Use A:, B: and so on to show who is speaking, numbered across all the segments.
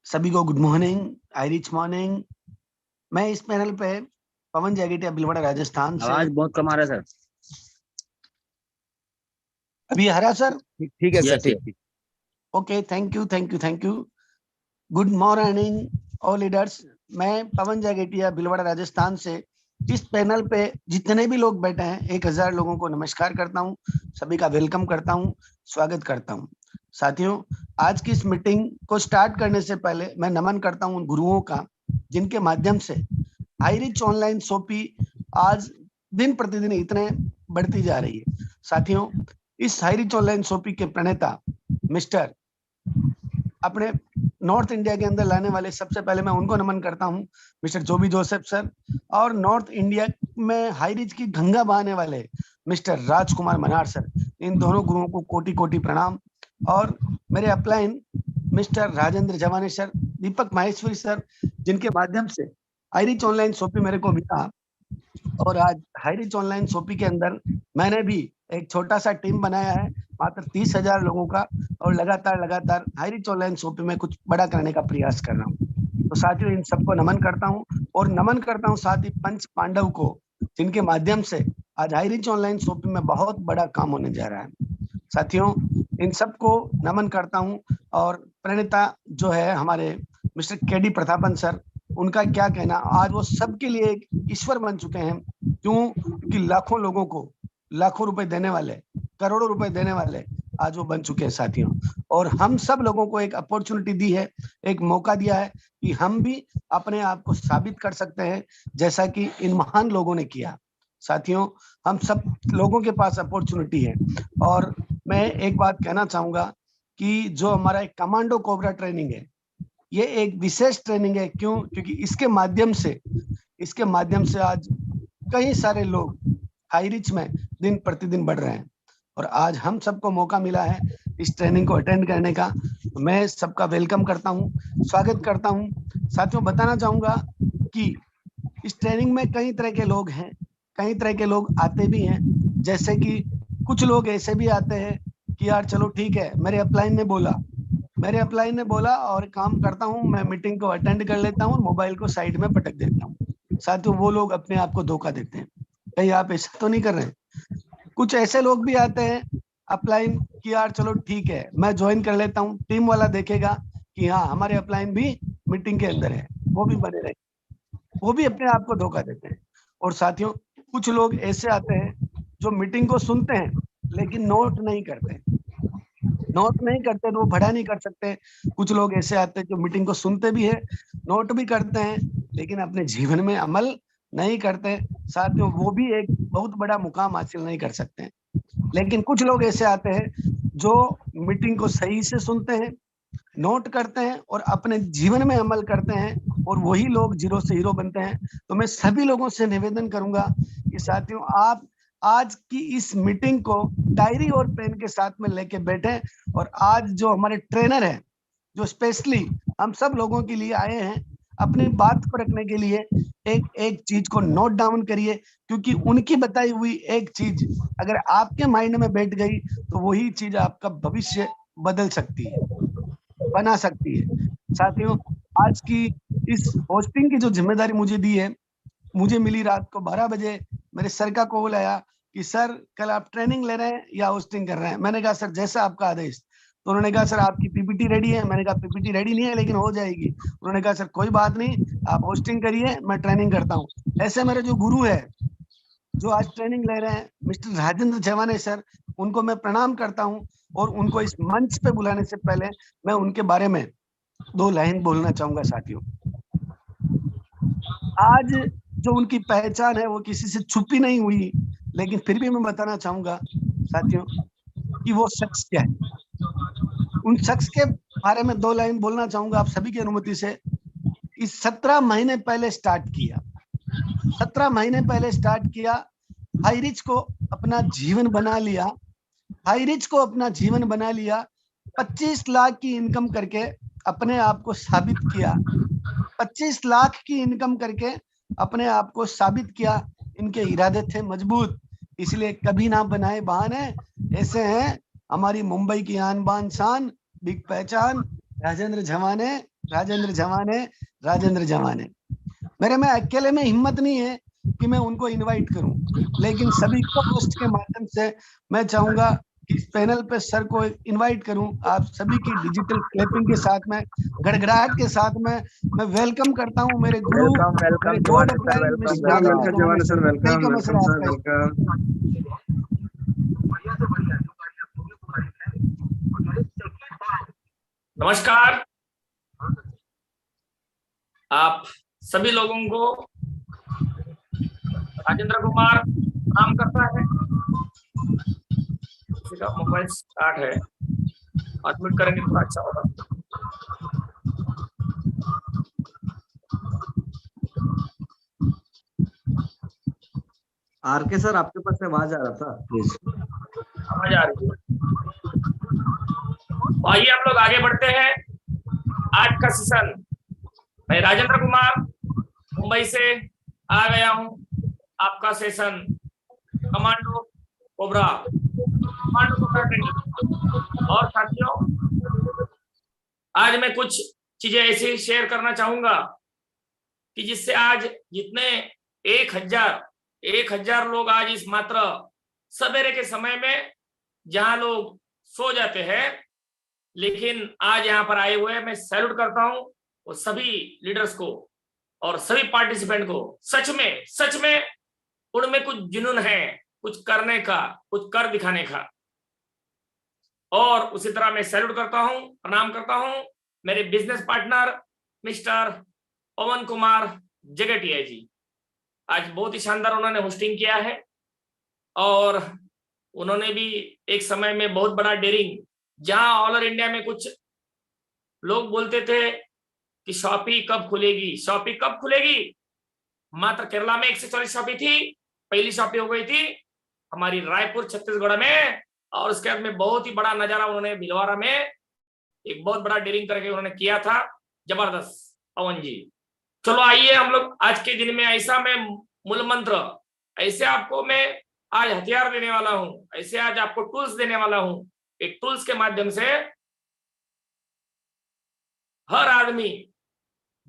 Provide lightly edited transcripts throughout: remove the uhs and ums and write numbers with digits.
A: सभी को good morning, आई rich morning. मैं इस पैनल पे पवन जैगेटिया भीलवाड़ा राजस्थान से।
B: आवाज बहुत कम आ रहा है सर।
A: अभी हरा सर?
C: ठीक ठीक है सर,
B: यस
C: ठीक
B: यस।
C: ठीक।
A: Okay, thank you thank you thank you. Good morning all leaders. मैं पवन जैगेटिया भीलवाड़ा राजस्थान से इस पैनल पे जितने भी लोग बैठे हैं 1000 लोगों को नमस्कार करता हूँ, सभी का वेलकम करता हूँ, स्वागत करता हूँ। साथियों, आज की इस मीटिंग को स्टार्ट करने से पहले मैं नमन करता हूँ उन गुरुओं का जिनके माध्यम से आईरिच ऑनलाइन सोपी आज दिन प्रतिदिन इतने बढ़ती जा रही है। साथियों, इस आईरिच ऑनलाइन सोपी के प्रणेता मिस्टर अपने नॉर्थ इंडिया के अंदर लाने वाले, सबसे पहले मैं उनको नमन करता हूं, मिस्टर जोबी जोसेफ सर। और नॉर्थ इंडिया में हाई रिच की गंगा बहाने वाले मिस्टर राजकुमार मनार सर। इन दोनों गुरुओं को कोटि कोटि प्रणाम। और मेरे अपलाइन मिस्टर राजेंद्र जवाने सर, दीपक माहेश्वरी सर, जिनके माध्यम से आईरिच ऑनलाइन सोपी मेरे को मिला। और आज हाईरिच ऑनलाइन सोपी के अंदर मैंने भी एक छोटा सा टीम बनाया है, मात्र 30,000 लोगों का। और लगातार हाईरिच ऑनलाइन सोपी में कुछ बड़ा करने का प्रयास कर रहा हूँ। तो साथियों, इन सबको नमन करता हूँ। और नमन करता हूँ साथ ही पंच पांडव को, जिनके माध्यम से आज हाईरिच ऑनलाइन सोपी में बहुत बड़ा काम होने जा रहा है। साथियों, इन सबको नमन करता हूँ। और प्रणेता जो है हमारे मिस्टर केडी प्रतापन सर, उनका क्या कहना, आज वो सबके लिए एक ईश्वर बन चुके हैं। क्यों? क्योंकि लाखों लोगों को लाखों रुपए देने वाले, करोड़ों रुपए देने वाले आज वो बन चुके हैं साथियों। और हम सब लोगों को एक अपॉर्चुनिटी दी है, एक मौका दिया है कि हम भी अपने आप को साबित कर सकते हैं, जैसा कि इन महान लोगों ने किया। साथियों, हम सब लोगों के पास अपॉर्चुनिटी है। और मैं एक बात कहना चाहूंगा कि जो हमारा एक कमांडो कोबरा ट्रेनिंग है, ये एक विशेष ट्रेनिंग है। क्यों? क्योंकि इसके माध्यम से आज कई सारे लोग हाई रिच में दिन प्रतिदिन बढ़ रहे हैं। और आज हम सबको मौका मिला है इस ट्रेनिंग को अटेंड करने का। मैं सबका वेलकम करता हूँ, स्वागत करता हूँ। साथियों, बताना चाहूंगा कि इस ट्रेनिंग में कई तरह के लोग हैं, कई तरह के लोग आते भी हैं। जैसे कि कुछ लोग ऐसे भी आते हैं कि यार चलो ठीक है, मेरे अपलाइन ने बोला और काम करता हूँ, मैं मीटिंग को अटेंड कर लेता हूँ, मोबाइल को साइड में पटक देता हूँ। साथियों, वो लोग अपने आप को धोखा देते हैं। कहीं आप ऐसा तो नहीं कर रहे हैं? कुछ ऐसे लोग भी आते हैं अपलाइन कि यार चलो ठीक है, मैं ज्वाइन कर लेता हूँ, टीम वाला देखेगा कि हाँ हमारे अपलाइन भी मीटिंग के अंदर है, वो भी बने रहे। वो भी अपने आप को धोखा देते हैं। और साथियों, कुछ लोग ऐसे आते हैं जो मीटिंग को सुनते हैं लेकिन नोट नहीं करते तो वो भड़ा नहीं कर सकते। कुछ लोग ऐसे आते हैं जो मीटिंग को सुनते भी है, नोट भी करते हैं, लेकिन अपने जीवन में अमल नहीं करते। साथियों, वो भी एक बहुत बड़ा मुकाम हासिल नहीं कर सकते। लेकिन कुछ लोग ऐसे आते हैं जो मीटिंग को सही से सुनते हैं, नोट करते हैं और अपने जीवन में अमल करते हैं, और वही लोग जीरो से हीरो बनते हैं। तो मैं सभी लोगों से निवेदन करूंगा कि साथियों, आप आज की इस मीटिंग को डायरी और पेन के साथ में लेके बैठे। और आज जो हमारे ट्रेनर हैं, जो स्पेशली हम सब लोगों के लिए आए हैं अपनी बात को रखने के लिए, एक एक चीज को नोट डाउन करिए। क्योंकि उनकी बताई हुई एक चीज अगर आपके माइंड में बैठ गई तो वही चीज आपका भविष्य बदल सकती है, बना सकती है। साथियों, आज की इस होस्टिंग की जो जिम्मेदारी मुझे दी है, मुझे मिली रात को 12 बजे। मेरे सर का कॉल आया कि सर कल आप ट्रेनिंग ले रहे हैं या होस्टिंग कर रहे हैं? मैंने कहा सर जैसा आपका आदेश। तो उन्होंने कहा सर आपकी पीपीटी रेडी है? मैंने कहा पीपीटी रेडी नहीं है लेकिन हो जाएगी। उन्होंने कहा सर कोई बात नहीं, आप होस्टिंग करिए, मैं ट्रेनिंग करता हूँ। ऐसे मेरे जो गुरु है जो आज ट्रेनिंग ले रहे हैं, मिस्टर राजेंद्र जवाने सर, उनको मैं प्रणाम करता हूँ। और उनको इस मंच पे बुलाने से पहले मैं उनके बारे में 2 लाइन बोलना चाहूंगा। साथियों, आज जो उनकी पहचान है वो किसी से छुपी नहीं हुई, लेकिन फिर भी मैं बताना चाहूंगा साथियों कि वो शख्स क्या है। उन शख्स के बारे में 2 लाइन बोलना चाहूंगा आप सभी की अनुमति से। इस 17 महीने पहले स्टार्ट किया, 17 महीने पहले स्टार्ट किया, हाई रिच को अपना जीवन बना लिया, हाई रिच को अपना जीवन बना लिया। 25 लाख की इनकम करके अपने आप को साबित किया, 25 लाख की इनकम करके अपने आप को साबित किया। इनके इरादे थे मजबूत, इसलिए कभी ना बनाए बहाने। ऐसे हैं हमारी मुंबई की आन बान शान, बिग पहचान राजेंद्र जवाने, राजेंद्र जवान है, राजेंद्र जवान है। मेरे में अकेले में हिम्मत नहीं है कि मैं उनको इनवाइट करूं, लेकिन सभी को पोस्ट के माध्यम से मैं चाहूंगा कि इस पैनल पे सर को इनवाइट करूं। आप सभी की डिजिटल क्लैपिंग के साथ में, गड़गड़ाहट के साथ में मैं वेलकम करता हूं मेरे गुरु, मेरे गॉड अपलाइन मिस्टर राजेंद्र जवान सर। वेलकम है सर आपका।
B: नमस्कार आप सभी लोगों को। राजेंद्र कुमार नाम करता है, किसी का मोबाइल स्टार्ट है, अडमिट करेंगे तो अच्छा होगा।
C: आरके सर आपके पास से आवाज आ रहा था।
B: आवाज आ रही है। आइए हम लोग आगे बढ़ते हैं। आज का सेशन, मैं राजेंद्र कुमार मुंबई से आ गया हूं। आपका सेशन कमांडो कोबरा ट्रेनिंग। और साथियों, आज मैं कुछ चीजें ऐसी शेयर करना चाहूंगा कि जिससे आज जितने 1000 लोग आज इस मात्र सवेरे के समय में, जहां लोग सो जाते हैं, लेकिन आज यहाँ पर आए हुए मैं सैल्यूट करता हूं वो सभी लीडर्स को और सभी पार्टिसिपेंट को। सच में उनमें कुछ जुनून है, कुछ करने का, कुछ कर दिखाने का। और उसी तरह मैं सैल्यूट करता हूं, प्रणाम करता हूं मेरे business partner mister Pavan Kumar जगेटिया जी। आज बहुत ही शानदार उन्होंने होस्टिंग किया है और उन्होंने भी एक समय में बहुत बड़ा डेयरिंग, जहां ऑल ओवर इंडिया में कुछ लोग बोलते थे कि शॉपी कब खुलेगी। मात्र केरला में 140 शॉपी थी, पहली शॉपी हो गई थी हमारी रायपुर छत्तीसगढ़ में। और उसके बाद में बहुत ही बड़ा नजारा उन्होंने भिलवाड़ा में एक बहुत बड़ा डेयरिंग करके उन्होंने किया था। जबरदस्त पवन जी। चलो आइए हम लोग आज के दिन में, ऐसा मैं मूल मंत्र, ऐसे आपको मैं आज हथियार देने वाला हूं, ऐसे आज आपको टूल्स देने वाला हूं। एक टूल्स के माध्यम से हर आदमी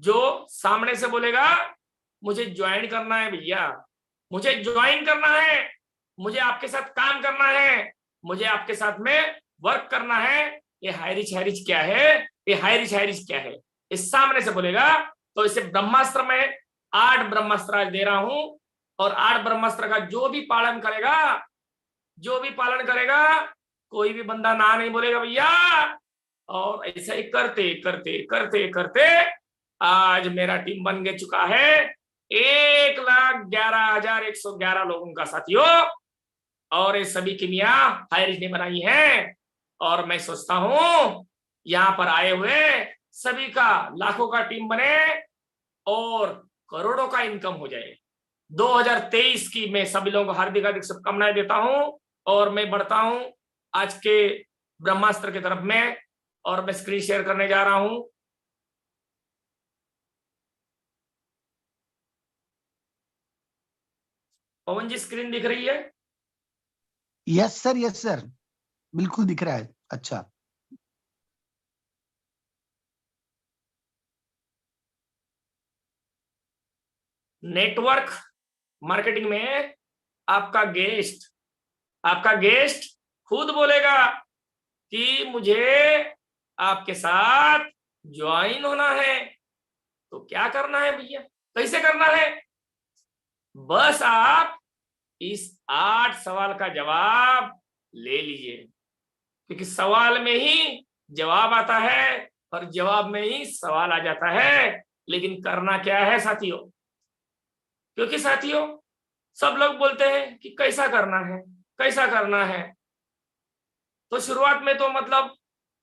B: जो सामने से बोलेगा मुझे ज्वाइन करना है भैया, मुझे ज्वाइन करना है, मुझे आपके साथ काम करना है, मुझे आपके साथ में वर्क करना है, ये हाईरिच क्या है, ये हाईरिच क्या है, इस सामने से बोलेगा तो इसे ब्रह्मास्त्र में 8 ब्रह्मास्त्र आज दे रहा हूं। और 8 ब्रह्मास्त्र का जो भी पालन करेगा, कोई भी बंदा ना नहीं बोलेगा भैया। और ऐसा ही करते आज मेरा टीम बन के चुका है 1,11,111 लोगों का साथियों। और ये सभी किमिया हाईरिच ने बनाई है। और मैं सोचता हूं यहाँ पर आए हुए सभी का लाखों का टीम बने और करोड़ों का इनकम हो जाए। 2023 की मैं सभी लोगों को हार्दिक शुभकामनाएं देता हूं। और मैं बढ़ता हूं आज के ब्रह्मास्त्र की तरफ में, और मैं स्क्रीन शेयर करने जा रहा हूं। पवन जी, स्क्रीन दिख रही है?
A: यस सर, बिल्कुल दिख रहा है। अच्छा,
B: नेटवर्क मार्केटिंग में आपका गेस्ट खुद बोलेगा कि मुझे आपके साथ ज्वाइन होना है। तो क्या करना है भैया, कैसे करना है? बस आप इस 8 सवाल का जवाब ले लीजिए, क्योंकि सवाल में ही जवाब आता है और जवाब में ही सवाल आ जाता है। लेकिन करना क्या है साथियों? क्योंकि साथियों सब लोग बोलते हैं कि कैसा करना है, तो शुरुआत में तो मतलब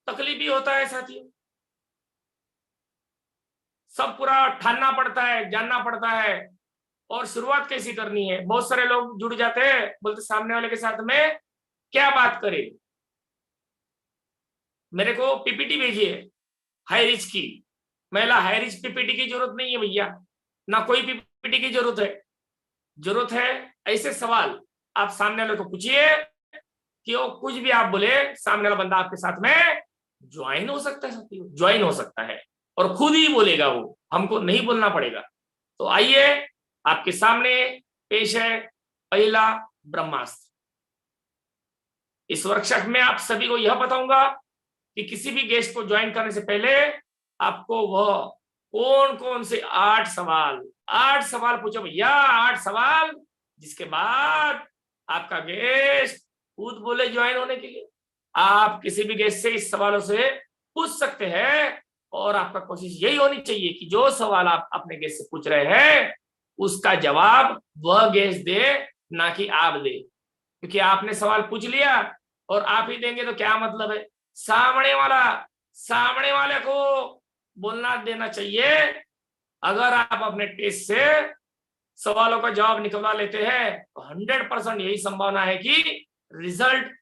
B: तकलीफ ही होता है साथियों। सब पूरा ठानना पड़ता है, जानना पड़ता है। और शुरुआत कैसी करनी है? बहुत सारे लोग जुड़ जाते हैं, बोलते सामने वाले के साथ में क्या बात करें। मेरे को पीपीटी भेजिए हाईरिच की। महिला हाईरिच पीपीटी की जरूरत नहीं है भैया, ना कोई पीपीटी की जरूरत है ऐसे सवाल आप सामने वाले को पूछिए कि वो कुछ भी आप बोले, सामने वाला बंदा आपके साथ में ज्वाइन हो सकता है साथियों, ज्वाइन हो सकता है। और खुद ही बोलेगा, वो हमको नहीं बोलना पड़ेगा। तो आइए आपके सामने पेश है पहला ब्रह्मास्त्र। इस वर्कशॉप में आप सभी को यह बताऊंगा कि किसी भी गेस्ट को ज्वाइन करने से पहले आपको वह कौन कौन से 8 सवाल पूछो भैया, 8 सवाल, जिसके बाद आपका गेस्ट खुद बोले ज्वाइन होने के लिए। आप किसी भी गेस्ट से इस सवालों से पूछ सकते हैं और आपका कोशिश यही होनी चाहिए कि जो सवाल आप अपने गेस्ट से पूछ रहे हैं उसका जवाब वह गेस्ट दे, ना कि आप दे। क्योंकि आपने सवाल पूछ लिया और आप ही देंगे तो क्या मतलब है। सामने वाले को बोलना देना चाहिए। अगर आप अपने टेस्ट से सवालों का जवाब निकलवा लेते हैं तो 100% यही संभावना है कि रिजल्ट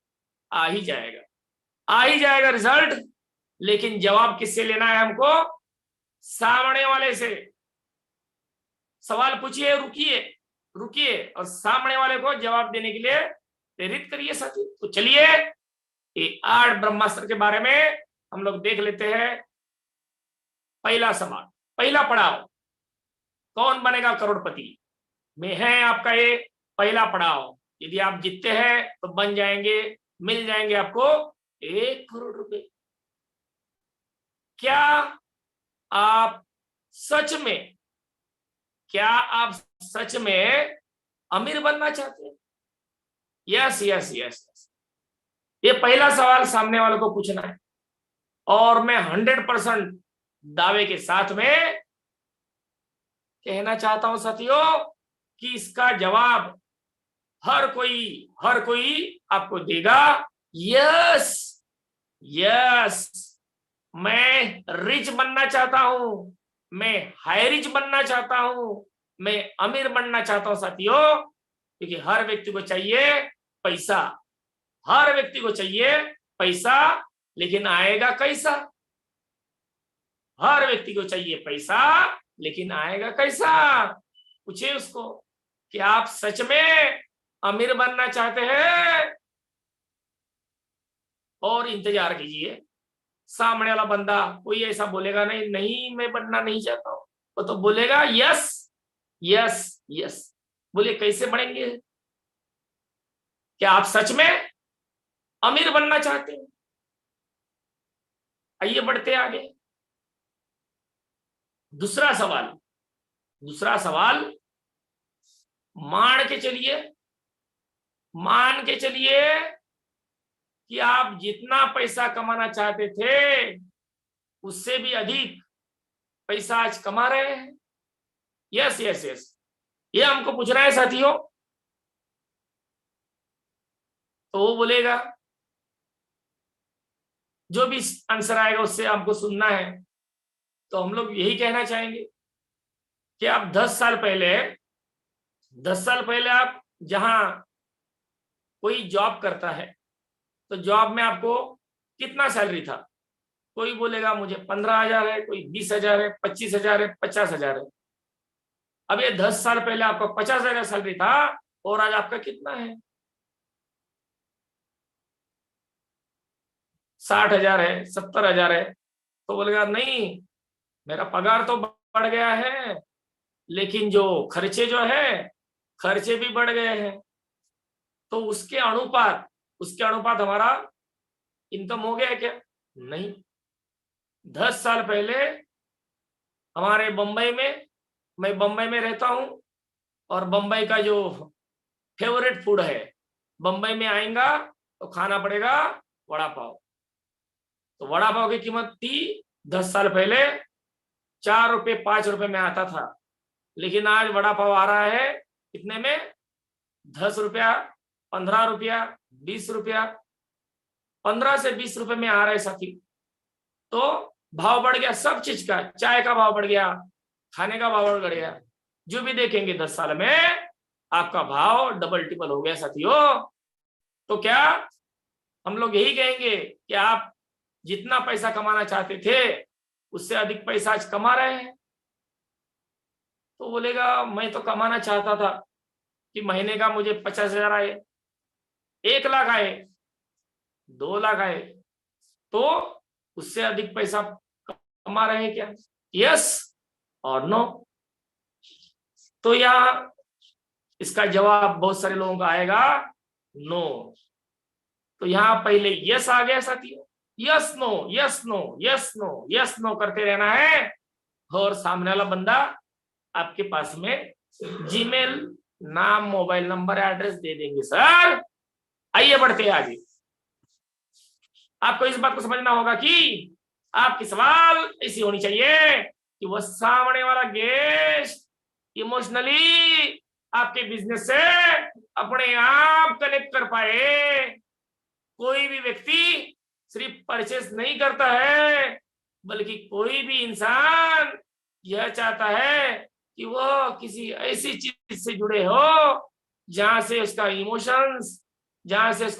B: आ ही जाएगा रिजल्ट। लेकिन जवाब किससे लेना है हमको? सामने वाले से। सवाल पूछिए, रुकिए और सामने वाले को जवाब देने के लिए प्रेरित करिए साथी। तो चलिए ये 8 ब्रह्मास्त्र के बारे में हम लोग देख लेते हैं। पहला सवाल, पहला पड़ाव, कौन बनेगा करोड़पति में है आपका ये पहला पड़ाव। यदि आप जीतते हैं तो बन जाएंगे, मिल जाएंगे आपको 1 करोड़ रुपए। क्या आप सच में अमीर बनना चाहते हैं? यस। ये पहला सवाल सामने वालों को पूछना है और मैं 100% दावे के साथ में कहना चाहता हूं साथियों कि इसका जवाब हर कोई आपको देगा। यस, मैं रिच बनना चाहता हूं, मैं हाई रिच बनना चाहता हूं, मैं अमीर बनना चाहता हूं साथियों। क्योंकि हर व्यक्ति को चाहिए पैसा, लेकिन आएगा कैसा? हर व्यक्ति को चाहिए पैसा, लेकिन आएगा कैसा? पूछिए उसको कि आप सच में अमीर बनना चाहते हैं? और इंतजार कीजिए। सामने वाला बंदा कोई ऐसा बोलेगा नहीं मैं बनना नहीं चाहता हूं, वो तो बोलेगा यस। बोलिए कैसे बढ़ेंगे? क्या आप सच में अमीर बनना चाहते हैं? आइए बढ़ते आगे। दूसरा सवाल, मान के चलिए कि आप जितना पैसा कमाना चाहते थे उससे भी अधिक पैसा आज कमा रहे हैं। यस, ये हमको पूछना है साथियों। तो वो बोलेगा, जो भी आंसर आएगा उससे हमको सुनना है। तो हम लोग यही कहना चाहेंगे कि आप 10 साल पहले आप जहां कोई जॉब करता है तो जॉब में आपको कितना सैलरी था? कोई बोलेगा मुझे 15,000 है, कोई 20,000 है, 25,000 है, 50,000 है। अब ये 10 साल पहले आपका 50,000 सैलरी था और आज आपका कितना है? 60,000 है, 70,000 है। तो बोलेगा नहीं, मेरा पगार तो बढ़ गया है, लेकिन जो खर्चे भी बढ़ गए हैं। तो उसके अनुपात हमारा इनकम हो गया है क्या? नहीं। 10 साल पहले हमारे मैं बंबई में रहता हूं और बंबई का जो फेवरेट फूड है, बंबई में आएगा तो खाना पड़ेगा वड़ा पाव। तो वड़ा पाव की कीमत थी 10 साल पहले 4 रुपए 5 रुपए में आता था, लेकिन आज वड़ा पाव आ रहा है कितने में? 10 रुपया, 15 रुपया, 20 रुपया, 15 से 20 रुपए में आ रहा है साथी। तो भाव बढ़ गया सब चीज का, चाय का भाव बढ़ गया, खाने का भाव बढ़ गया। जो भी देखेंगे 10 साल में आपका भाव डबल ट्रिपल हो गया साथियों। तो क्या हम लोग यही कहेंगे कि आप जितना पैसा कमाना चाहते थे उससे अधिक पैसा आज कमा रहे हैं? तो बोलेगा मैं तो कमाना चाहता था कि महीने का मुझे 50,000 आए, 1 लाख आए, 2 लाख आए, तो उससे अधिक पैसा कमा रहे हैं क्या? यस और नो। तो यहाँ इसका जवाब बहुत सारे लोगों का आएगा नो। तो यहाँ पहले यस आ गया साथियों, yes no yes no yes no yes no करते रहना है, और सामने वाला बंदा आपके पास में जीमेल, नाम, मोबाइल नंबर, एड्रेस दे देंगे। सर आइए बढ़ते हैं आगे। आपको इस बात को समझना होगा कि आपकी सवाल ऐसी होनी चाहिए कि वह सामने वाला गेस्ट इमोशनली आपके बिजनेस से अपने आप कनेक्ट कर पाए। कोई भी व्यक्ति सिर्फ परचेस नहीं करता है, बल्कि कोई भी इंसान यह चाहता है कि वह किसी ऐसी चीज से जुड़े हो जहां से उसका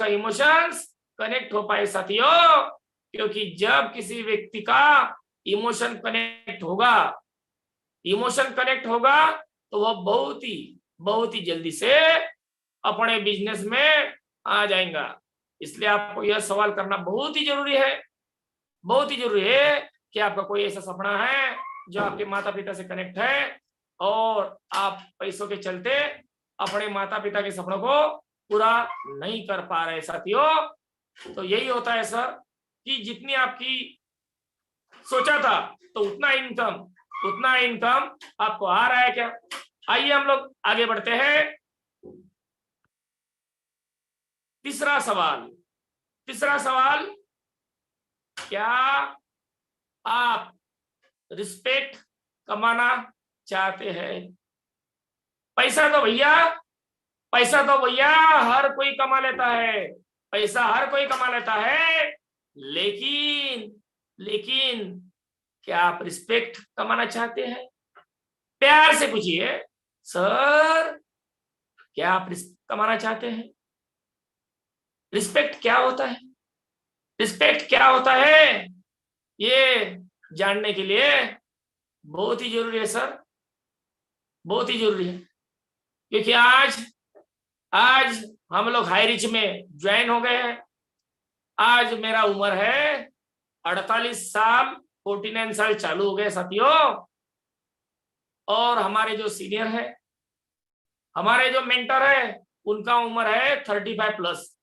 B: इमोशंस कनेक्ट हो पाए साथियों। क्योंकि जब किसी व्यक्ति का इमोशन कनेक्ट होगा तो वह बहुत ही जल्दी से अपने बिजनेस में आ जाएगा। इसलिए आपको यह सवाल करना बहुत ही जरूरी है कि आपका कोई ऐसा सपना है जो आपके माता पिता से कनेक्ट है और आप पैसों के चलते अपने माता पिता के सपनों को पूरा नहीं कर पा रहे साथियों। तो यही होता है सर कि जितनी आपकी सोचा था तो उतना इनकम आपको आ रहा है क्या? आइए हम लोग आगे बढ़ते हैं। तीसरा सवाल, क्या आप रिस्पेक्ट कमाना चाहते हैं? पैसा तो भैया हर कोई कमा लेता है, लेकिन क्या आप रिस्पेक्ट कमाना चाहते हैं? प्यार से पूछिए, सर क्या आप रिस्पेक्ट कमाना चाहते हैं? रिस्पेक्ट क्या होता है ये जानने के लिए बहुत ही जरूरी है सर, बहुत ही जरूरी है। क्योंकि आज हम लोग हाई रिच में ज्वाइन हो गए हैं। आज मेरा उम्र है 48 साल, 49 साल चालू हो गए साथियों। और हमारे जो सीनियर है, हमारे जो मेंटर है, उनका उम्र है 35 प्लस।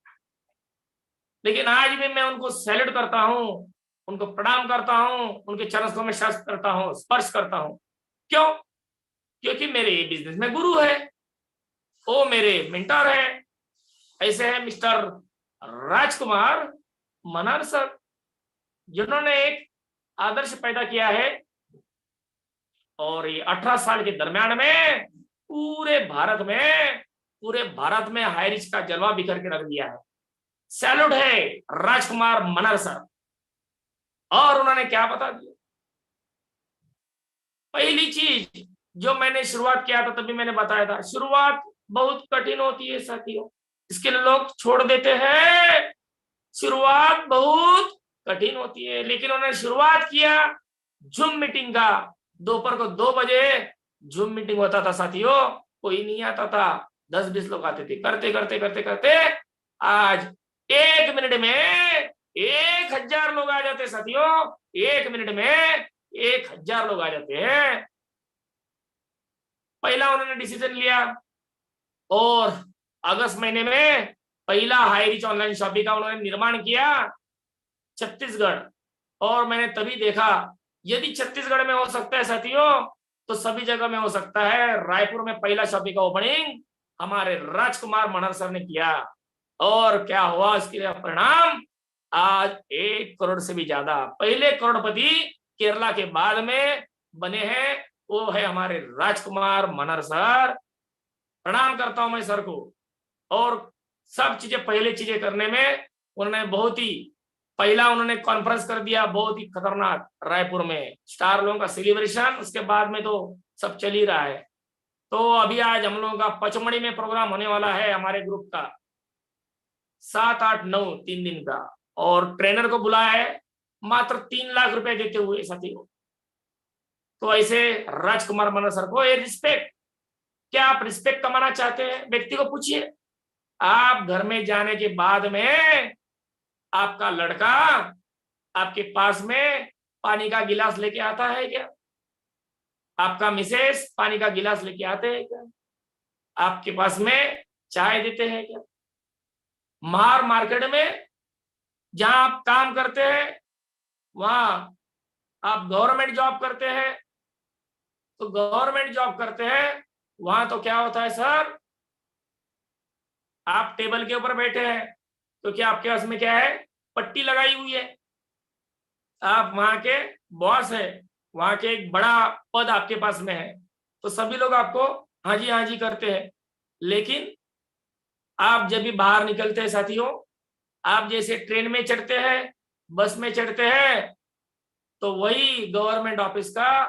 B: लेकिन आज भी मैं उनको सैल्यूट करता हूं, उनको प्रणाम करता हूं, उनके चरणों में स्पर्श करता हूं। क्यों? क्योंकि मेरे बिजनेस में गुरु है, वो मेरे मेंटर है। ऐसे है मिस्टर राजकुमार मनहर सर, जिन्होंने एक आदर्श पैदा किया है और ये 18 साल के दरमियान में पूरे भारत में हाई रिच का जलवा बिखर के रख दिया है। सैल्यूट है राजकुमार मनहर सर। और उन्होंने क्या बता दिया? पहली चीज जो मैंने शुरुआत किया था तभी मैंने बताया था, शुरुआत बहुत कठिन होती है साथियों, इसके लिए लोग छोड़ देते हैं। शुरुआत बहुत कठिन होती है, लेकिन उन्होंने शुरुआत किया जूम मीटिंग का। दोपहर को 2 बजे जूम मीटिंग होता था साथियों, कोई नहीं आता था, 10-20 लोग आते थे। करते करते करते करते आज 1 मिनट में 1000 लोग आ जाते साथियों। 1 मिनट में 1000 लोग आ जाते हैं। पहला उन्होंने डिसीजन लिया और अगस्त महीने में पहला हाई रिच ऑनलाइन शॉपिंग का उन्होंने निर्माण किया छत्तीसगढ़। और मैंने तभी देखा यदि छत्तीसगढ़ में हो सकता है साथियों तो सभी जगह में हो सकता है। रायपुर में पहला शॉपिंग का ओपनिंग हमारे राजकुमार मनहर सर ने किया और क्या हुआ इसके लिए परिणाम, आज 1 करोड़ से भी ज्यादा पहले करोड़पति केरला के बाद में बने हैं, वो है हमारे राजकुमार मनहर सर। प्रणाम करता हूं मैं सर को। और सब चीजें पहले चीजें करने में उन्होंने बहुत ही पहला उन्होंने कॉन्फ्रेंस कर दिया बहुत ही खतरनाक रायपुर में, स्टार लोगों का सेलिब्रेशन, उसके बाद में तो सब चल ही रहा है। तो अभी आज हम लोगों का पचमढ़ी में प्रोग्राम होने वाला है हमारे ग्रुप का 7, 8, 9 3 दिन का, और ट्रेनर को बुलाया है मात्र 3 लाख रुपए देते हुए साथियों। तो ऐसे राजकुमार मनहर सर को ये रिस्पेक्ट, क्या आप रिस्पेक्ट कमाना चाहते हैं? व्यक्ति को पूछिए। आप घर में जाने के बाद में आपका लड़का आपके पास में पानी का गिलास लेके आता है क्या? आपका मिसेस पानी का गिलास लेके आते हैं क्या? आपके पास में चाय देते हैं क्या? मार मार्केट में जहां आप काम करते हैं, वहां आप गवर्नमेंट जॉब करते हैं, तो गवर्नमेंट जॉब करते हैं, वहां तो क्या होता है सर, आप टेबल के ऊपर बैठे हैं तो क्या आपके पास में क्या है, पट्टी लगाई हुई है, आप वहां के बॉस है, वहां के एक बड़ा पद आपके पास में है, तो सभी लोग आपको हाँ जी करते हैं। लेकिन आप जब भी बाहर निकलते हैं साथियों, आप जैसे ट्रेन में चढ़ते हैं, बस में चढ़ते हैं, तो वही गवर्नमेंट ऑफिस का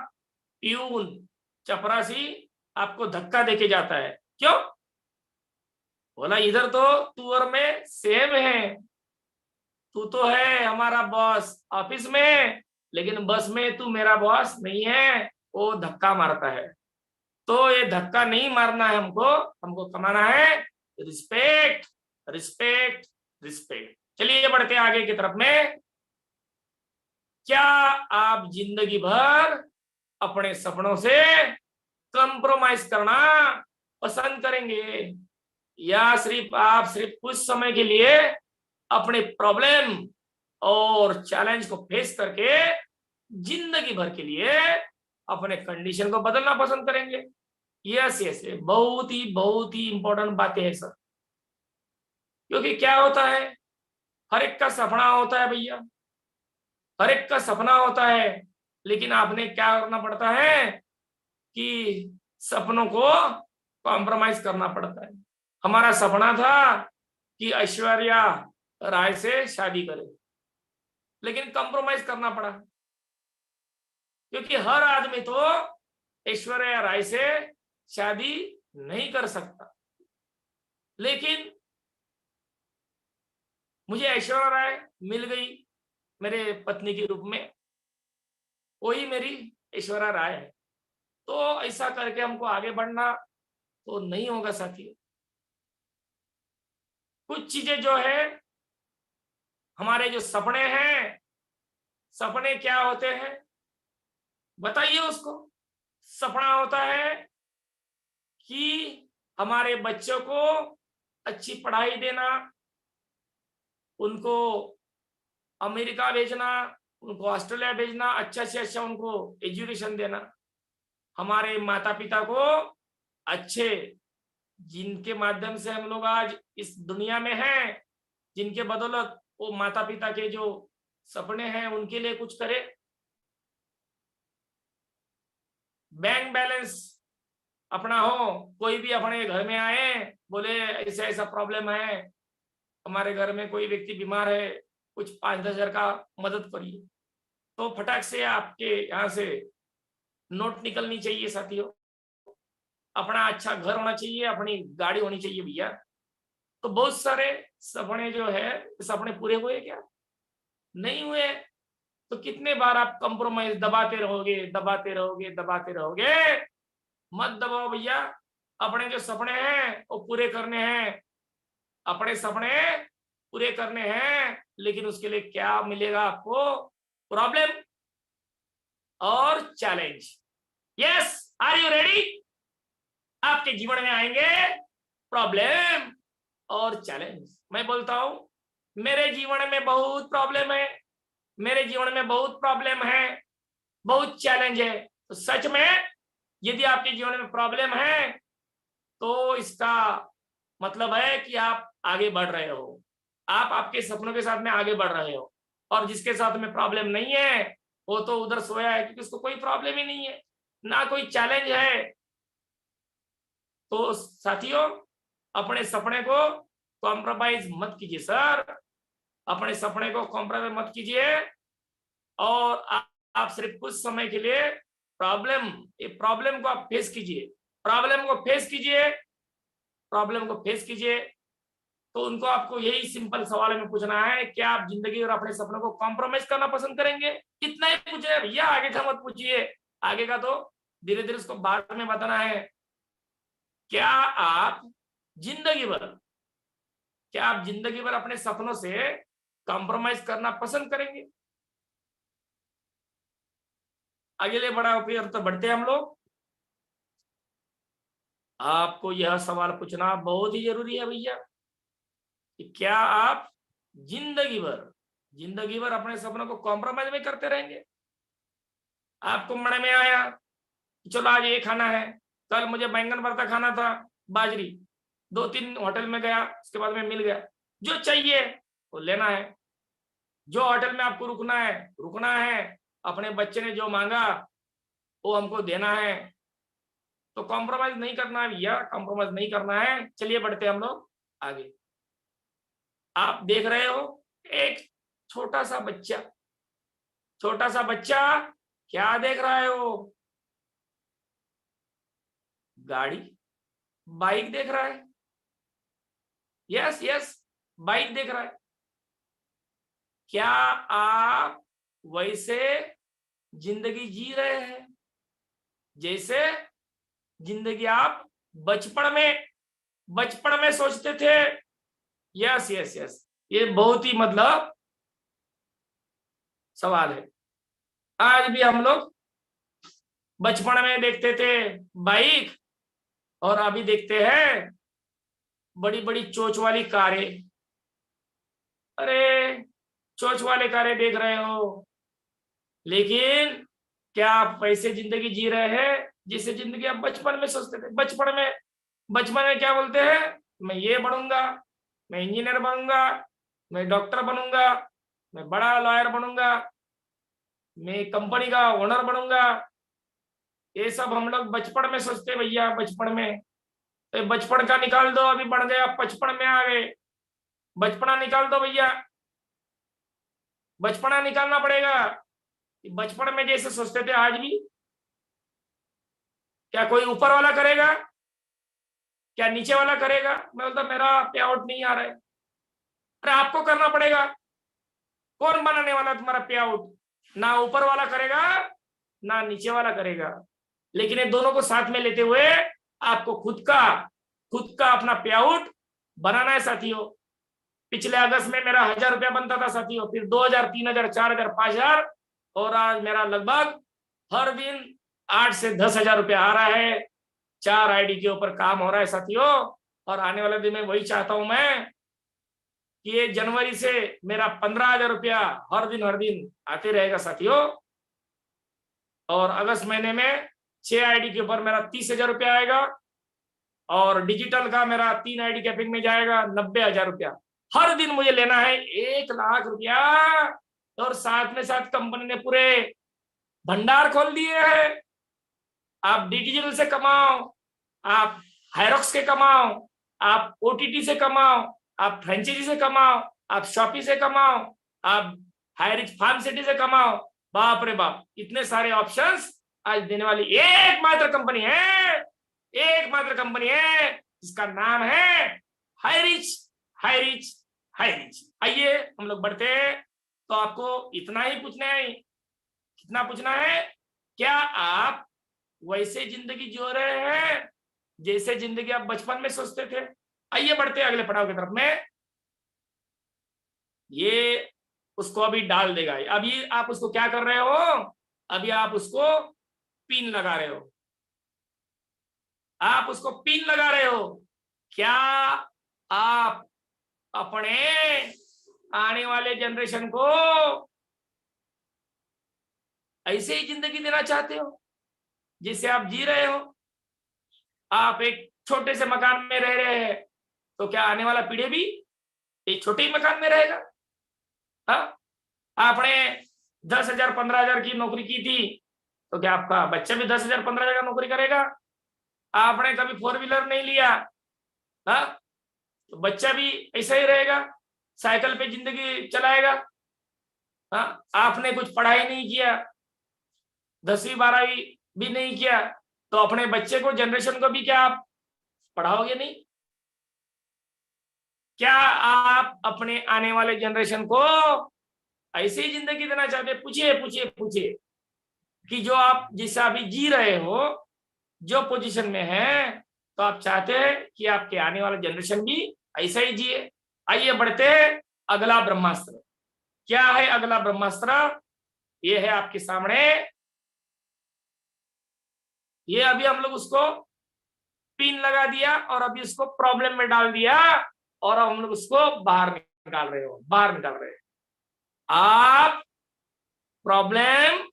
B: प्यून चपरासी आपको धक्का देके जाता है। क्यों? बोला इधर तो तू और मैं सेम है, तू तो है हमारा बॉस ऑफिस में, लेकिन बस में तू मेरा बॉस नहीं है, वो धक्का मारता है। तो ये धक्का नहीं मारना है, हमको हमको कमाना है रिस्पेक्ट, रिस्पेक्ट, रिस्पेक्ट। चलिए बढ़ते आगे की तरफ में। क्या आप जिंदगी भर अपने सपनों से कंप्रोमाइज करना पसंद करेंगे, या सिर्फ कुछ समय के लिए अपने प्रॉब्लम और चैलेंज को फेस करके जिंदगी भर के लिए अपने कंडीशन को बदलना पसंद करेंगे? यस यस, बहुत ही इंपॉर्टेंट बातें हैं सर। क्योंकि क्या होता है, हर एक का सपना होता है भैया, हर एक का सपना होता है, लेकिन आपने क्या करना पड़ता है कि सपनों को कॉम्प्रोमाइज करना पड़ता है। हमारा सपना था कि ऐश्वर्या राय से शादी करे, लेकिन कॉम्प्रोमाइज करना पड़ा, क्योंकि हर आदमी तो ऐश्वर्या राय से शादी नहीं कर सकता। लेकिन मुझे ऐश्वर्या राय मिल गई मेरे पत्नी के रूप में, वही मेरी ऐश्वर्या राय है। तो ऐसा करके हमको आगे बढ़ना तो नहीं होगा साथियों। कुछ चीजें जो है, हमारे जो सपने हैं, सपने क्या होते हैं बताइए उसको। सपना होता है कि हमारे बच्चों को अच्छी पढ़ाई देना, उनको अमेरिका भेजना, उनको ऑस्ट्रेलिया भेजना, अच्छा से अच्छा उनको एजुकेशन देना। हमारे माता पिता को अच्छे, जिनके माध्यम से हम लोग आज इस दुनिया में हैं, जिनके बदौलत वो माता पिता के जो सपने हैं उनके लिए कुछ करे। बैंक बैलेंस अपना हो, कोई भी अपने घर में आए बोले ऐसा ऐसा प्रॉब्लम है, हमारे घर में कोई व्यक्ति बीमार है, कुछ 5-10 हजार का मदद करिए, तो फटाक से आपके यहाँ से नोट निकलनी चाहिए साथियों। अपना अच्छा घर होना चाहिए, अपनी गाड़ी होनी चाहिए भैया। तो बहुत सारे सपने जो है, सपने पूरे हुए क्या? नहीं हुए। तो कितने बार आप कंप्रोमाइज दबाते रहोगे, दबाते रहोगे, दबाते रहोगे? मत दबाओ भैया। अपने जो सपने हैं वो पूरे करने हैं, अपने सपने पूरे करने हैं, लेकिन उसके लिए क्या मिलेगा आपको? प्रॉब्लम और challenge. Yes, are you ready? आपके जीवन में आएंगे प्रॉब्लम और चैलेंज। मैं बोलता हूं मेरे जीवन में बहुत प्रॉब्लम है, मेरे जीवन में बहुत प्रॉब्लम है, बहुत चैलेंज है। तो सच में यदि आपके जीवन में प्रॉब्लम है तो इसका मतलब है कि आप आगे बढ़ रहे हो, आप आपके सपनों के साथ में आगे बढ़ रहे हो। और जिसके साथ में प्रॉब्लम नहीं है वो तो उधर सोया है, क्योंकि उसको कोई प्रॉब्लम ही नहीं है, ना कोई चैलेंज है। तो साथियों, अपने सपने को कॉम्प्रोमाइज मत कीजिए सर, अपने सपने को कॉम्प्रोमाइज मत कीजिए। और आप सिर्फ कुछ समय के लिए प्रॉब्लम को आप फेस कीजिए, प्रॉब्लम को फेस कीजिए, प्रॉब्लम को फेस कीजिए। तो उनको आपको यही सिंपल सवाल में पूछना है, क्या आप जिंदगी और अपने सपनों को कॉम्प्रोमाइज करना पसंद करेंगे? इतना ही पूछे भैया, आगे का मत पूछिए, आगे का तो धीरे धीरे उसको बाद में बताना है। क्या आप जिंदगी भर, क्या आप जिंदगी भर अपने सपनों से कॉम्प्रोमाइज करना पसंद करेंगे? अगले बड़ा फिर तो बढ़ते हैं हम लोग। आपको यह सवाल पूछना बहुत ही जरूरी है भैया कि क्या आप जिंदगी भर अपने सपनों को कॉम्प्रोमाइज में करते रहेंगे? आपको मन में आया कि चलो आज ये खाना है, कल मुझे बैंगन भरता खाना था, बाजरी, 2-3 होटल में गया, उसके बाद में मिल गया, जो चाहिए वो लेना है, जो होटल में आपको रुकना है, अपने बच्चे ने जो मांगा वो हमको देना है, तो कॉम्प्रोमाइज नहीं करना है भैया, कॉम्प्रोमाइज नहीं करना है। चलिए बढ़ते हम लोग आगे। आप देख रहे हो एक छोटा सा बच्चा, क्या देख रहा है वो? गाड़ी, बाइक देख रहा है। यस, बाइक देख रहा है। क्या आप वैसे जिंदगी जी रहे हैं जैसे जिंदगी आप बचपन में सोचते थे? यस, ये बहुत ही मतलब सवाल है। आज भी हम लोग बचपन में देखते थे बाइक, और अभी देखते हैं बड़ी बड़ी चोंच वाली कारें। अरे चोंच वाले कारें देख रहे हो, लेकिन क्या आप वैसे जिंदगी जी रहे हैं जिससे जिंदगी आप बचपन में सोचते थे? बचपन में क्या बोलते हैं? मैं ये बनूंगा, मैं इंजीनियर बनूंगा, मैं डॉक्टर बनूंगा, मैं बड़ा लॉयर बनूंगा, मैं कंपनी का ओनर बनूंगा। ये सब हम लोग बचपन में सोचते भैया, बचपन में। तो बचपन का निकाल दो, अभी बढ़ गए आप 55 में आ गए। बचपना निकाल दो भैया, बचपना निकालना पड़ेगा। बचपन में जैसे सोचते थे आज भी, क्या कोई ऊपर वाला करेगा, क्या नीचे वाला करेगा? मैं बोलता मेरा पे आउट नहीं आ रहा है। अरे आपको करना पड़ेगा, कौन बनाने वाला तुम्हारा पे आउट? ना ऊपर वाला करेगा ना नीचे वाला करेगा, लेकिन ये दोनों को साथ में लेते हुए आपको खुद का अपना पे आउट बनाना है साथियों। पिछले अगस्त में मेरा 1000 रुपया बनता था साथियों, फिर 2000, 3000, 4000, 5000, और आज मेरा लगभग हर दिन 8 से 10,000 रुपया आ रहा है। 4 आईडी के ऊपर काम हो रहा है साथियों, और आने वाले दिन में वही चाहता हूं मैं कि ये जनवरी से मेरा 15,000 रुपया हर दिन आते रहेगा साथियों, और अगस्त महीने में 6 आईडी के ऊपर मेरा 30,000 रुपया आएगा, और डिजिटल का मेरा 3 आईडी कैपिंग में जाएगा 90,000 रुपया। हर दिन मुझे लेना है 1,00,000 रुपया, और साथ में साथ कंपनी ने पूरे भंडार खोल दिए हैं। आप डिजिटल से कमाओ, आप हायरॉक्स के कमाओ, आप ओटीटी से कमाओ, आप फ्रेंचाइजी से कमाओ, आप शॉपी से कमाओ, आप हायरिच फार्म सिटी से कमाओ। बाप रे बाप, इतने सारे ऑप्शंस आज देने वाली एकमात्र कंपनी है जिसका नाम है हायरिच। आइए हम लोग बढ़ते हैं। तो आपको इतना ही पूछना है, कितना पूछना है? क्या आप वैसे जिंदगी जी रहे हैं जैसे जिंदगी आप बचपन में सोचते थे? आइए बढ़ते हैं अगले पड़ाव की तरफ में। ये उसको अभी डाल देगा। अभी आप उसको क्या कर रहे हो? अभी आप उसको पिन लगा रहे हो, आप उसको पिन लगा रहे हो। क्या आप अपने आने वाले जनरेशन को ऐसे ही जिंदगी देना चाहते हो जिससे आप जी रहे हो? आप एक छोटे से मकान में रह रहे हैं, तो क्या आने वाला पीढ़ी भी एक छोटे ही मकान में रहेगा? हाँ, आपने 10,000, 15,000 की नौकरी की थी, तो क्या आपका बच्चा भी 10,000, 15,000 का नौकरी करेगा? आपने कभी 4 व्हीलर नहीं लिया, हाँ, तो बच्चा भी ऐसा ही रहेगा, साइकिल पे जिंदगी चलाएगा। हाँ, आपने कुछ पढ़ाई नहीं किया, 10वीं 12वीं भी नहीं किया, तो अपने बच्चे को, जनरेशन को भी क्या आप पढ़ाओगे नहीं? क्या आप अपने आने वाले जनरेशन को ऐसे ही जिंदगी देना चाहते? पूछिए कि जो आप जिससे अभी जी रहे हो, जो पोजीशन में है, तो आप चाहते हैं कि आपके आने वाला जनरेशन भी ऐसा ही जिए। आइए बढ़ते हैं अगला ब्रह्मास्त्र। क्या है अगला ब्रह्मास्त्र? ये है आपके सामने ये अभी हम लोग उसको पिन लगा दिया और अभी उसको प्रॉब्लम में डाल दिया और अब हम लोग उसको बाहर निकाल रहे हो, बाहर निकाल रहे हो। आप प्रॉब्लम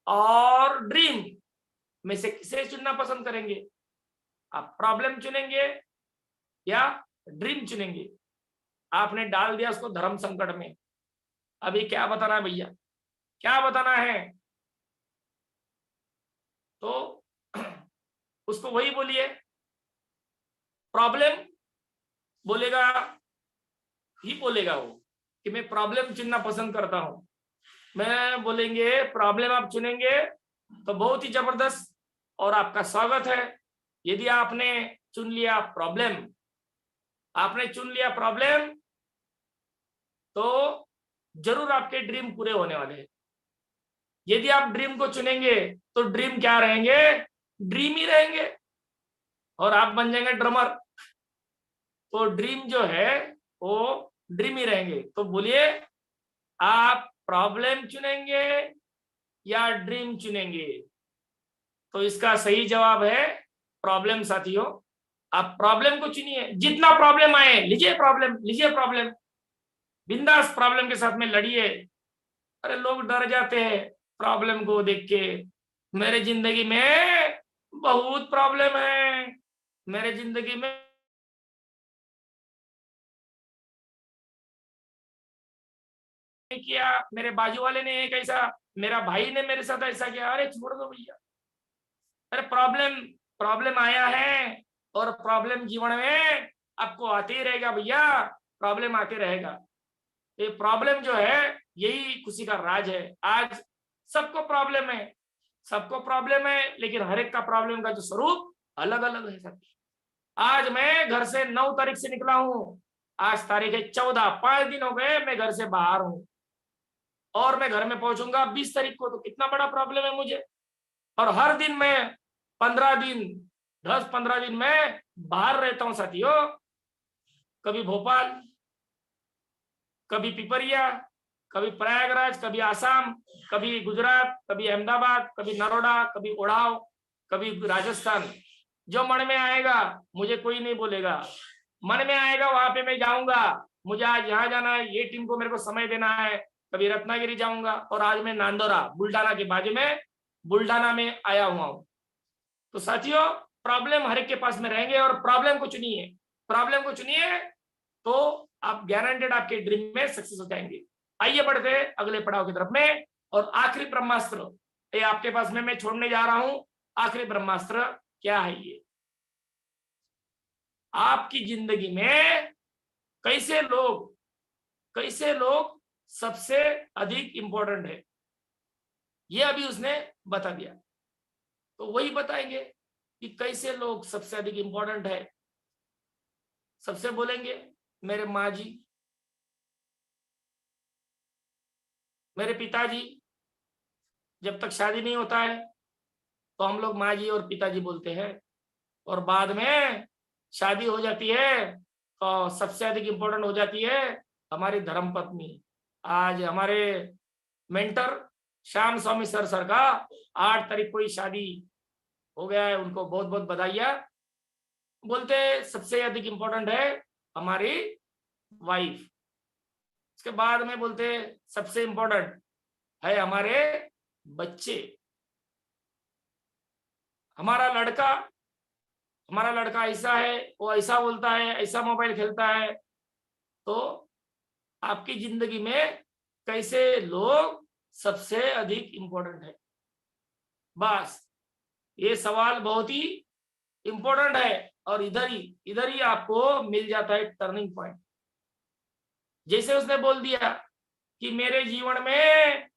B: और ड्रीम में से किसे चुनना पसंद करेंगे? आप प्रॉब्लम चुनेंगे या ड्रीम चुनेंगे? आपने डाल दिया उसको धर्म संकट में। अभी क्या बताना है भैया, क्या बताना है? तो उसको वही बोलिए, प्रॉब्लम बोलेगा ही बोलेगा वो कि मैं प्रॉब्लम चुनना पसंद करता हूं। मैं बोलेंगे प्रॉब्लम आप चुनेंगे तो बहुत ही जबरदस्त और आपका स्वागत है। यदि आपने चुन लिया प्रॉब्लम, आपने चुन लिया प्रॉब्लम, तो जरूर आपके ड्रीम पूरे होने वाले हैं। यदि आप ड्रीम को चुनेंगे तो ड्रीम क्या रहेंगे? ड्रीम ही रहेंगे और आप बन जाएंगे ड्रमर। तो ड्रीम जो है वो ड्रीम ही रहेंगे। तो बोलिए, आप प्रॉब्लम चुनेंगे या ड्रीम चुनेंगे? तो इसका सही जवाब है प्रॉब्लम साथियों। आप प्रॉब्लम को चुनिए, जितना प्रॉब्लम आए लीजिए, प्रॉब्लम लीजिए, प्रॉब्लम बिंदास प्रॉब्लम के साथ में लड़िए। अरे लोग डर जाते हैं प्रॉब्लम को देख के। मेरे जिंदगी में बहुत प्रॉब्लम है, मेरे जिंदगी में किया, मेरे बाजू वाले ने एक ऐसा, मेरा भाई ने मेरे साथ ऐसा किया। अरे छोड़ दो भैया, अरे प्रॉब्लम प्रॉब्लम आया है और प्रॉब्लम जीवन में आपको आते ही रहेगा भैया, प्रॉब्लम आते रहेगा। ये प्रॉब्लम जो है यही खुशी का राज है। आज सबको प्रॉब्लम है, सबको प्रॉब्लम है, लेकिन हर एक का प्रॉब्लम का जो स्वरूप अलग अलग है सब। आज मैं घर से 9 तारीख से निकला हूं, आज तारीख है 14, 5 दिन हो गए मैं घर से बाहर हूं और मैं घर में पहुंचूंगा 20 तारीख को। तो कितना बड़ा प्रॉब्लम है मुझे। और हर दिन मैं 15 दिन 10-15 दिन में बाहर रहता हूं साथियों। कभी भोपाल, कभी पिपरिया, कभी प्रयागराज, कभी आसाम, कभी गुजरात, कभी अहमदाबाद, कभी नरोडा, कभी उड़ाव, कभी राजस्थान। जो मन में आएगा मुझे कोई नहीं बोलेगा, मन में आएगा वहां पे मैं जाऊंगा। मुझे आज यहाँ जाना है, ये टीम को मेरे को समय देना है। कभी रत्नागिरी जाऊंगा और आज मैं नांदोरा, बुल्डाना के बाजू में बुल्डाना में आया हुआ हूं। तो साथियों, प्रॉब्लम हर एक के पास में रहेंगे और प्रॉब्लम को चुनिए, प्रॉब्लम को चुनिए तो आप गारंटेड आपके ड्रीम में सक्सेस हो जाएंगे। आइए बढ़ते हैं अगले पड़ाव की तरफ में। और आखिरी ब्रह्मास्त्र ये आपके पास में मैं छोड़ने जा रहा हूं। आखिरी ब्रह्मास्त्र क्या है? ये आपकी जिंदगी में कैसे लोग सबसे अधिक इंपॉर्टेंट है, ये अभी उसने बता दिया। तो वही बताएंगे कि कैसे लोग सबसे अधिक इंपॉर्टेंट है। सबसे बोलेंगे मेरे माँ जी, मेरे पिताजी। जब तक शादी नहीं होता है तो हम लोग माँ जी और पिताजी बोलते हैं, और बाद में शादी हो जाती है तो सबसे अधिक इंपॉर्टेंट हो जाती है हमारी धर्मपत्नी। आज हमारे मेंटर श्याम स्वामी सर का 8 तारीख को ही शादी हो गया है, उनको बहुत बहुत बधाइयां। बोलते सबसे अधिक इंपॉर्टेंट है हमारी वाइफ। उसके बाद में बोलते सबसे इंपॉर्टेंट है हमारे बच्चे। हमारा लड़का ऐसा है, वो ऐसा बोलता है, ऐसा मोबाइल खेलता है। तो आपकी जिंदगी में कैसे लोग सबसे अधिक इंपॉर्टेंट है? बस ये सवाल बहुत ही इंपॉर्टेंट है और इधर ही आपको मिल जाता है टर्निंग पॉइंट। जैसे उसने बोल दिया कि मेरे जीवन में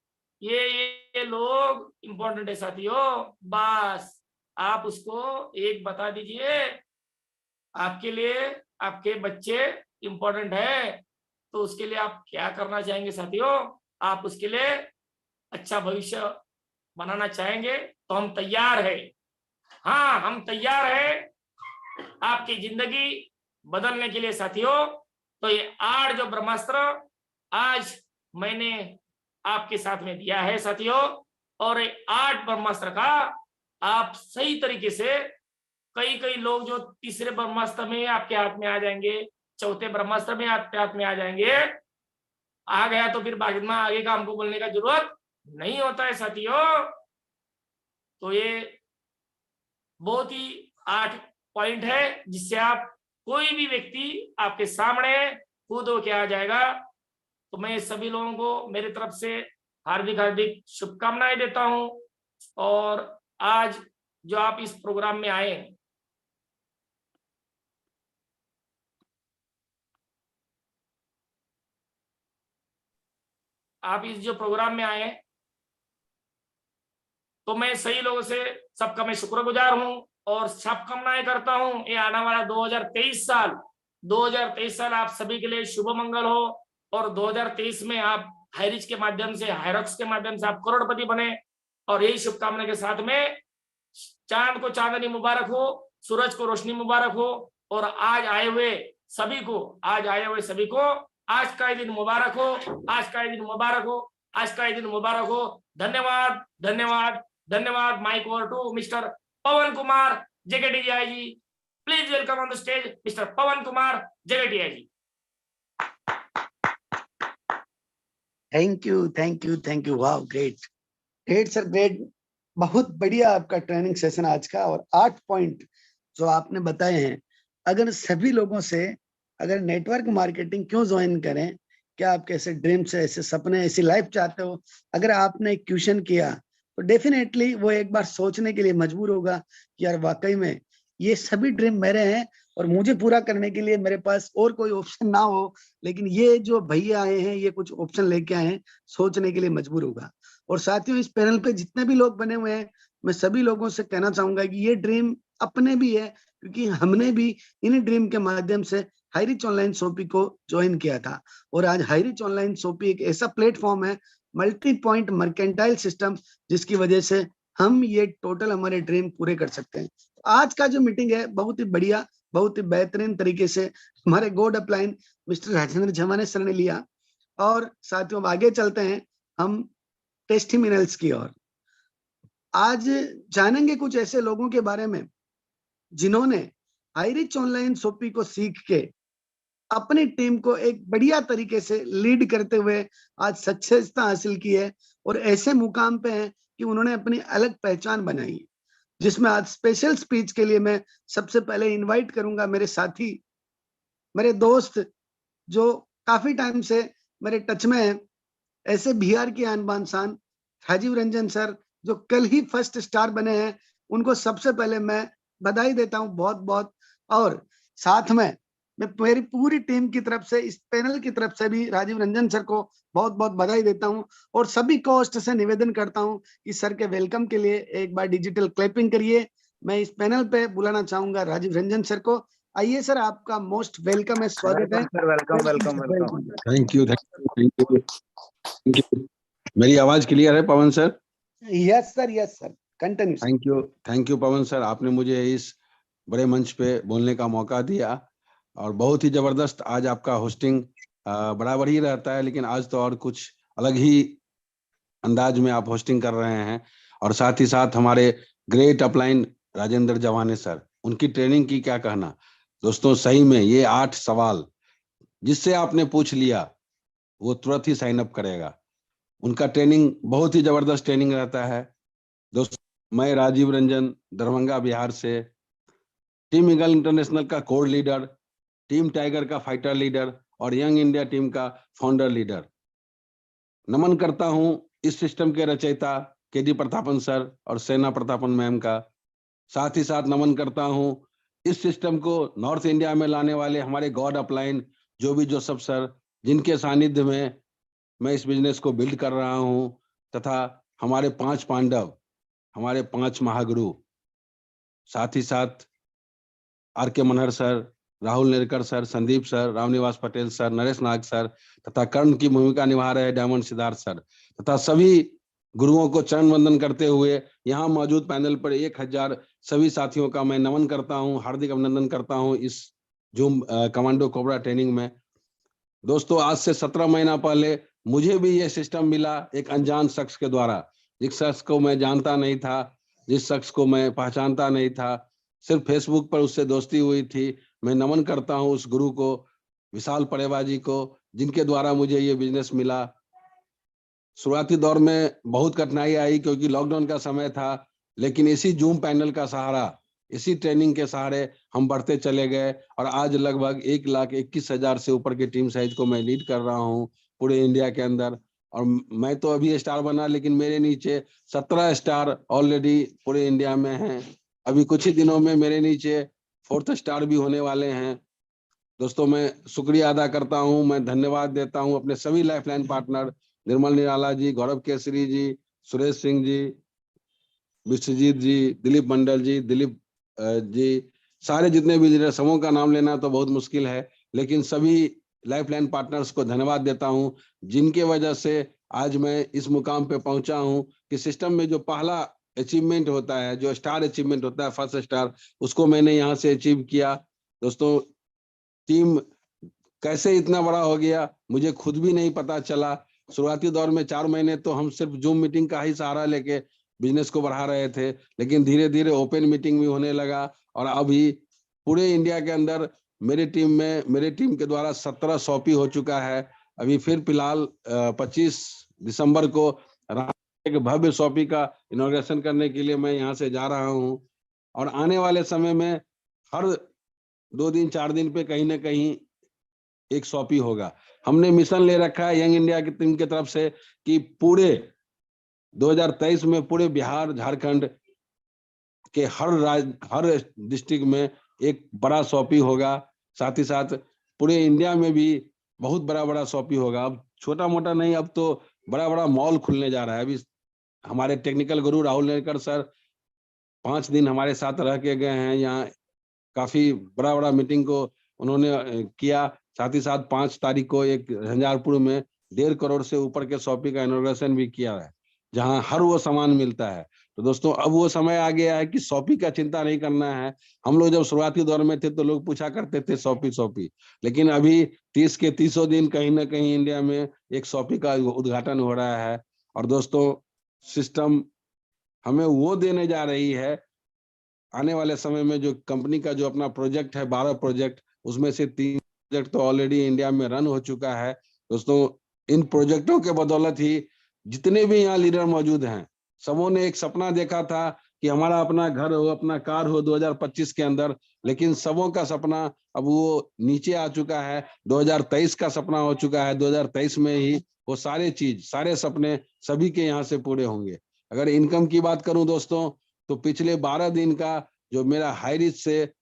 B: ये लोग इंपॉर्टेंट है साथियों, बस आप उसको एक बता दीजिए, आपके लिए आपके बच्चे इंपॉर्टेंट है। तो उसके लिए आप क्या करना चाहेंगे साथियों? आप उसके लिए अच्छा भविष्य बनाना चाहेंगे तो हम तैयार है। हाँ, हम तैयार है आपकी जिंदगी बदलने के लिए साथियों। तो ये 8 जो ब्रह्मास्त्र आज मैंने आपके साथ में दिया है साथियों, और 8 ब्रह्मास्त्र का आप सही तरीके से, कई लोग जो तीसरे ब्रह्मास्त्र में आपके हाथ में आ जाएंगे, चौथे ब्रह्मास्त्र में आपके हाथ में आ जाएंगे, आ गया तो फिर बाद में आगे का हमको बोलने का जरूरत नहीं होता है साथियों। तो ये बहुत ही 8 पॉइंट है जिससे आप कोई भी व्यक्ति आपके सामने खुद होके आ जाएगा। तो मैं सभी लोगों को मेरी तरफ से हार्दिक शुभकामनाएं देता हूं। और आज जो आप इस प्रोग्राम में आए, आप इस जो प्रोग्राम में आए, तो मैं सही लोगों से सबका मैं शुक्रगुजार हूं और शुभकामनाएं करता हूं। ये आने वाला 2023 साल आप सभी के लिए शुभ मंगल हो और 2023 में आप हाईरिच के माध्यम से, हायरॉक्स के माध्यम से आप करोड़पति बने। और यही शुभकामना के साथ में चांद को चांदनी मुबारक हो, सूरज को रोशनी मुबारक हो और आज आए हुए सभी को आज का ही दिन मुबारक हो, आज का ही दिन मुबारक हो, आज का ही दिन मुबारक हो। धन्यवाद, धन्यवाद, धन्यवाद। Mike over to mister Pavan Kumar Jagtiya ji. Please welcome on the stage mister Pavan Kumar Jagtiya ji.
A: Thank you, thank you, thank you. वाह, ग्रेट ग्रेट सर, ग्रेट। बहुत बढ़िया आपका ट्रेनिंग सेशन आज का। और 8 पॉइंट जो आपने बताए हैं, अगर सभी लोगों से अगर नेटवर्क मार्केटिंग क्यों ज्वाइन करें, क्या आप कैसे ड्रीम्स, ऐसे सपने, ऐसी लाइफ चाहते हो, अगर आपने एक क्वेश्चन किया तो डेफिनेटली वो एक बार सोचने के लिए मजबूर होगा कि यार वाकई में ये सभी ड्रीम मेरे हैं और मुझे पूरा करने के लिए मेरे पास और कोई ऑप्शन ना हो, लेकिन ये जो भैया आए हैं ये कुछ ऑप्शन लेके आए हैं, सोचने के लिए मजबूर होगा। और साथियों, इस पैनल पे जितने भी लोग बने हुए हैं, मैं सभी लोगों से कहना चाहूंगा कि ये ड्रीम अपने भी है, क्योंकि हमने भी इन ड्रीम के माध्यम से हाईरिच ऑनलाइन शॉपी को ज्वाइन किया था। और आज हाईरिच ऑनलाइन शॉपी एक ऐसा प्लेटफॉर्म है, मल्टी पॉइंट मर्केंटाइल सिस्टम, जिसकी वजह से हम ये टोटल हमारे ड्रीम पूरे कर सकते हैं। आज का जो मीटिंग है बहुत ही बढ़िया, बहुत ही बेहतरीन तरीके से हमारे god upline mister Rajendra Jhamane sir ने लिया। और साथियों, आगे चलते हैं हम टेस्टिमोनियल्स की ओर। आज जानेंगे कुछ ऐसे लोगों के बारे में जिन्होंने हाईरिच ऑनलाइन शॉपी को सीख के अपनी टीम को एक बढ़िया तरीके से लीड करते हुए आज सक्सेसता हासिल की है और ऐसे मुकाम पे हैं कि उन्होंने अपनी अलग पहचान बनाई है। जिसमें आज स्पेशल स्पीच के लिए मैं सबसे पहले इनवाइट करूंगा मेरे साथी, मेरे दोस्त जो काफी टाइम से मेरे टच में है, ऐसे बिहार की आन बान शान राजीव रंजन सर, जो कल ही फर्स्ट स्टार बने हैं। उनको सबसे पहले मैं बधाई देता हूं बहुत बहुत। और साथ में मैं मेरी पूरी टीम की तरफ से, इस पैनल की तरफ से भी राजीव रंजन सर को बहुत बहुत बधाई देता हूं। और सभी कोस्ट से निवेदन करता हूं कि सर के वेलकम के लिए एक बार डिजिटल क्लैपिंग करिए। मैं इस पैनल पे बुलाना चाहूंगा राजीव रंजन सर को। आइए सर, आपका मोस्ट वेलकम है, स्वागत है।
C: Welcome welcome welcome.
D: Thank you, thank you, thank you. मेरी आवाज क्लियर है Pavan sir?
A: Yes sir, yes sir, continue.
D: Thank you Pawan sir, आपने मुझे इस बड़े मंच पे बोलने का मौका दिया और बहुत ही जबरदस्त आज आपका होस्टिंग बराबर ही रहता है, लेकिन आज तो और कुछ अलग ही अंदाज में आप होस्टिंग कर रहे हैं। और साथ ही साथ हमारे ग्रेट अपलाइन राजेंद्र जवाने सर, उनकी ट्रेनिंग की क्या कहना दोस्तों। सही में ये 8 सवाल जिससे आपने पूछ लिया वो तुरंत ही साइन अप करेगा। उनका ट्रेनिंग बहुत ही जबरदस्त ट्रेनिंग रहता है दोस्तों। मैं राजीव रंजन, दरभंगा बिहार से, टीम ईगल इंटरनेशनल का कोर लीडर, टीम टाइगर का फाइटर लीडर और यंग इंडिया टीम का फाउंडर लीडर, नमन करता हूं इस सिस्टम के रचयिता केडी प्रतापन सर और सेना प्रतापन मैम का। साथ ही साथ नमन करता हूं इस सिस्टम को नॉर्थ इंडिया में लाने वाले हमारे गॉड अपलाइन जोसेफ सर, जिनके सानिध्य में मैं इस बिजनेस को बिल्ड कर रहा हूं, तथा हमारे 5 पांडव, हमारे 5 महागुरु, साथ ही साथ R K. Manhar sir, Rahul Nerkar sir, Sandeep sir, Ramniwas Patel sir, Naresh Nag sir, तथा कर्ण की भूमिका निभा रहे डायमंड सिद्धार्थ सर, तथा सभी गुरुओं को चरण वंदन करते हुए यहाँ मौजूद पैनल पर 1000 सभी साथियों का मैं नमन करता हूँ, हार्दिक अभिनंदन करता हूँ इस जूम कमांडो कोबरा ट्रेनिंग में। दोस्तों, आज से 17 महीना पहले मुझे भी ये सिस्टम मिला एक अनजान शख्स के द्वारा, जिस शख्स को मैं जानता नहीं था, जिस शख्स को मैं पहचानता नहीं था, सिर्फ फेसबुक पर उससे दोस्ती हुई थी। मैं नमन करता हूं उस गुरु को, विशाल परेवा जी को, जिनके द्वारा मुझे ये बिजनेस मिला। शुरुआती दौर में बहुत कठिनाई आई क्योंकि लॉकडाउन का समय था, लेकिन इसी जूम पैनल का सहारा, इसी ट्रेनिंग के सहारे हम बढ़ते चले गए और आज लगभग 1,21,000 से ऊपर की टीम साइज को मैं लीड कर रहा हूं पूरे इंडिया के अंदर। और मैं तो अभी स्टार बना, लेकिन मेरे नीचे 17 स्टार ऑलरेडी पूरे इंडिया में हैं। अभी कुछ ही दिनों में मेरे नीचे 4th स्टार भी होने वाले हैं। दोस्तों, मैं शुक्रिया अदा करता हूं, मैं धन्यवाद देता हूं अपने सभी लाइफलाइन पार्टनर निर्मल निराला जी, गौरव केसरी जी, सुरेश सिंह जी, विश्वजीत जी, दिलीप मंडल जी, दिलीप जी, सारे जितने भी लीडर, समूह का नाम लेना तो बहुत मुश्किल है, लेकिन सभी लाइफलाइन पार्टनर्स को धन्यवाद देता हूं, जिनके वजह से आज मैं इस मुकाम पे पहुंचा हूं कि सिस्टम में जो पहला अचीवमेंट होता है, जो स्टार अचीवमेंट होता है, 1st स्टार, उसको मैंने यहाँ से अचीव किया। दोस्तों, टीम कैसे इतना बड़ा हो गया मुझे खुद भी नहीं पता चला। शुरुआती दौर में 4 महीने तो हम सिर्फ जूम मीटिंग का ही सहारा लेके बिजनेस को बढ़ा रहे थे, लेकिन धीरे धीरे ओपन मीटिंग भी होने लगा और अभी पूरे इंडिया के अंदर मेरी टीम के द्वारा 17 सौंपी हो चुका है। अभी फिर फिलहाल 25 दिसंबर को एक भव्य सौंपी का इनॉग्रेशन करने के लिए मैं यहाँ से जा रहा हूँ और आने वाले समय में हर 2 दिन 4 दिन पे कहीं ना कहीं एक सौंपी होगा। हमने मिशन ले रखा है यंग इंडिया की टीम की तरफ से कि पूरे 2023 में पूरे बिहार, झारखंड के हर डिस्ट्रिक्ट में एक बड़ा सौंपी होगा। साथ ही साथ पूरे इंडिया में भी बहुत बड़ा सौंपी होगा। अब छोटा मोटा नहीं, अब तो बड़ा मॉल खुलने जा रहा है। अभी हमारे टेक्निकल गुरु राहुल नेरकर सर 5 दिन हमारे साथ रह के गए हैं यहाँ, काफी बड़ा मीटिंग को उन्होंने किया। साथ ही साथ 5 तारीख को एक झंझारपुर में 1.5 करोड़ से ऊपर के शॉपिंग का इनॉग्रेशन भी किया है, जहां हर वो सामान मिलता है। तो दोस्तों, अब वो समय आ गया है कि शॉपिंग का चिंता नहीं करना है। हम लोग जब शुरुआती दौर में थे तो लोग पूछा करते थे शॉपिंग, लेकिन अभी 30 के 30 दिन कहीं ना कहीं इंडिया में एक शॉपिंग का उद्घाटन हो रहा है। और दोस्तों, सिस्टम हमें वो देने जा रही है आने वाले समय में, जो कंपनी का जो अपना प्रोजेक्ट है 12 प्रोजेक्ट, उसमें से 3 प्रोजेक्ट तो ऑलरेडी इंडिया में रन हो चुका है। दोस्तों, इन प्रोजेक्टों के बदौलत ही जितने भी यहाँ लीडर मौजूद हैं, सबों ने एक सपना देखा था कि हमारा अपना घर हो, अपना कार हो 2025 के अंदर, लेकिन सबों का सपना अब वो नीचे आ चुका है। 2023 का सपना हो चुका है। 2023 में ही वो सारे सपने सभी के यहाँ से पूरे होंगे। अगर इनकम की बात करूं दोस्तों, तो पिछले 12 दिन का जो मेरा हाई रिस्क से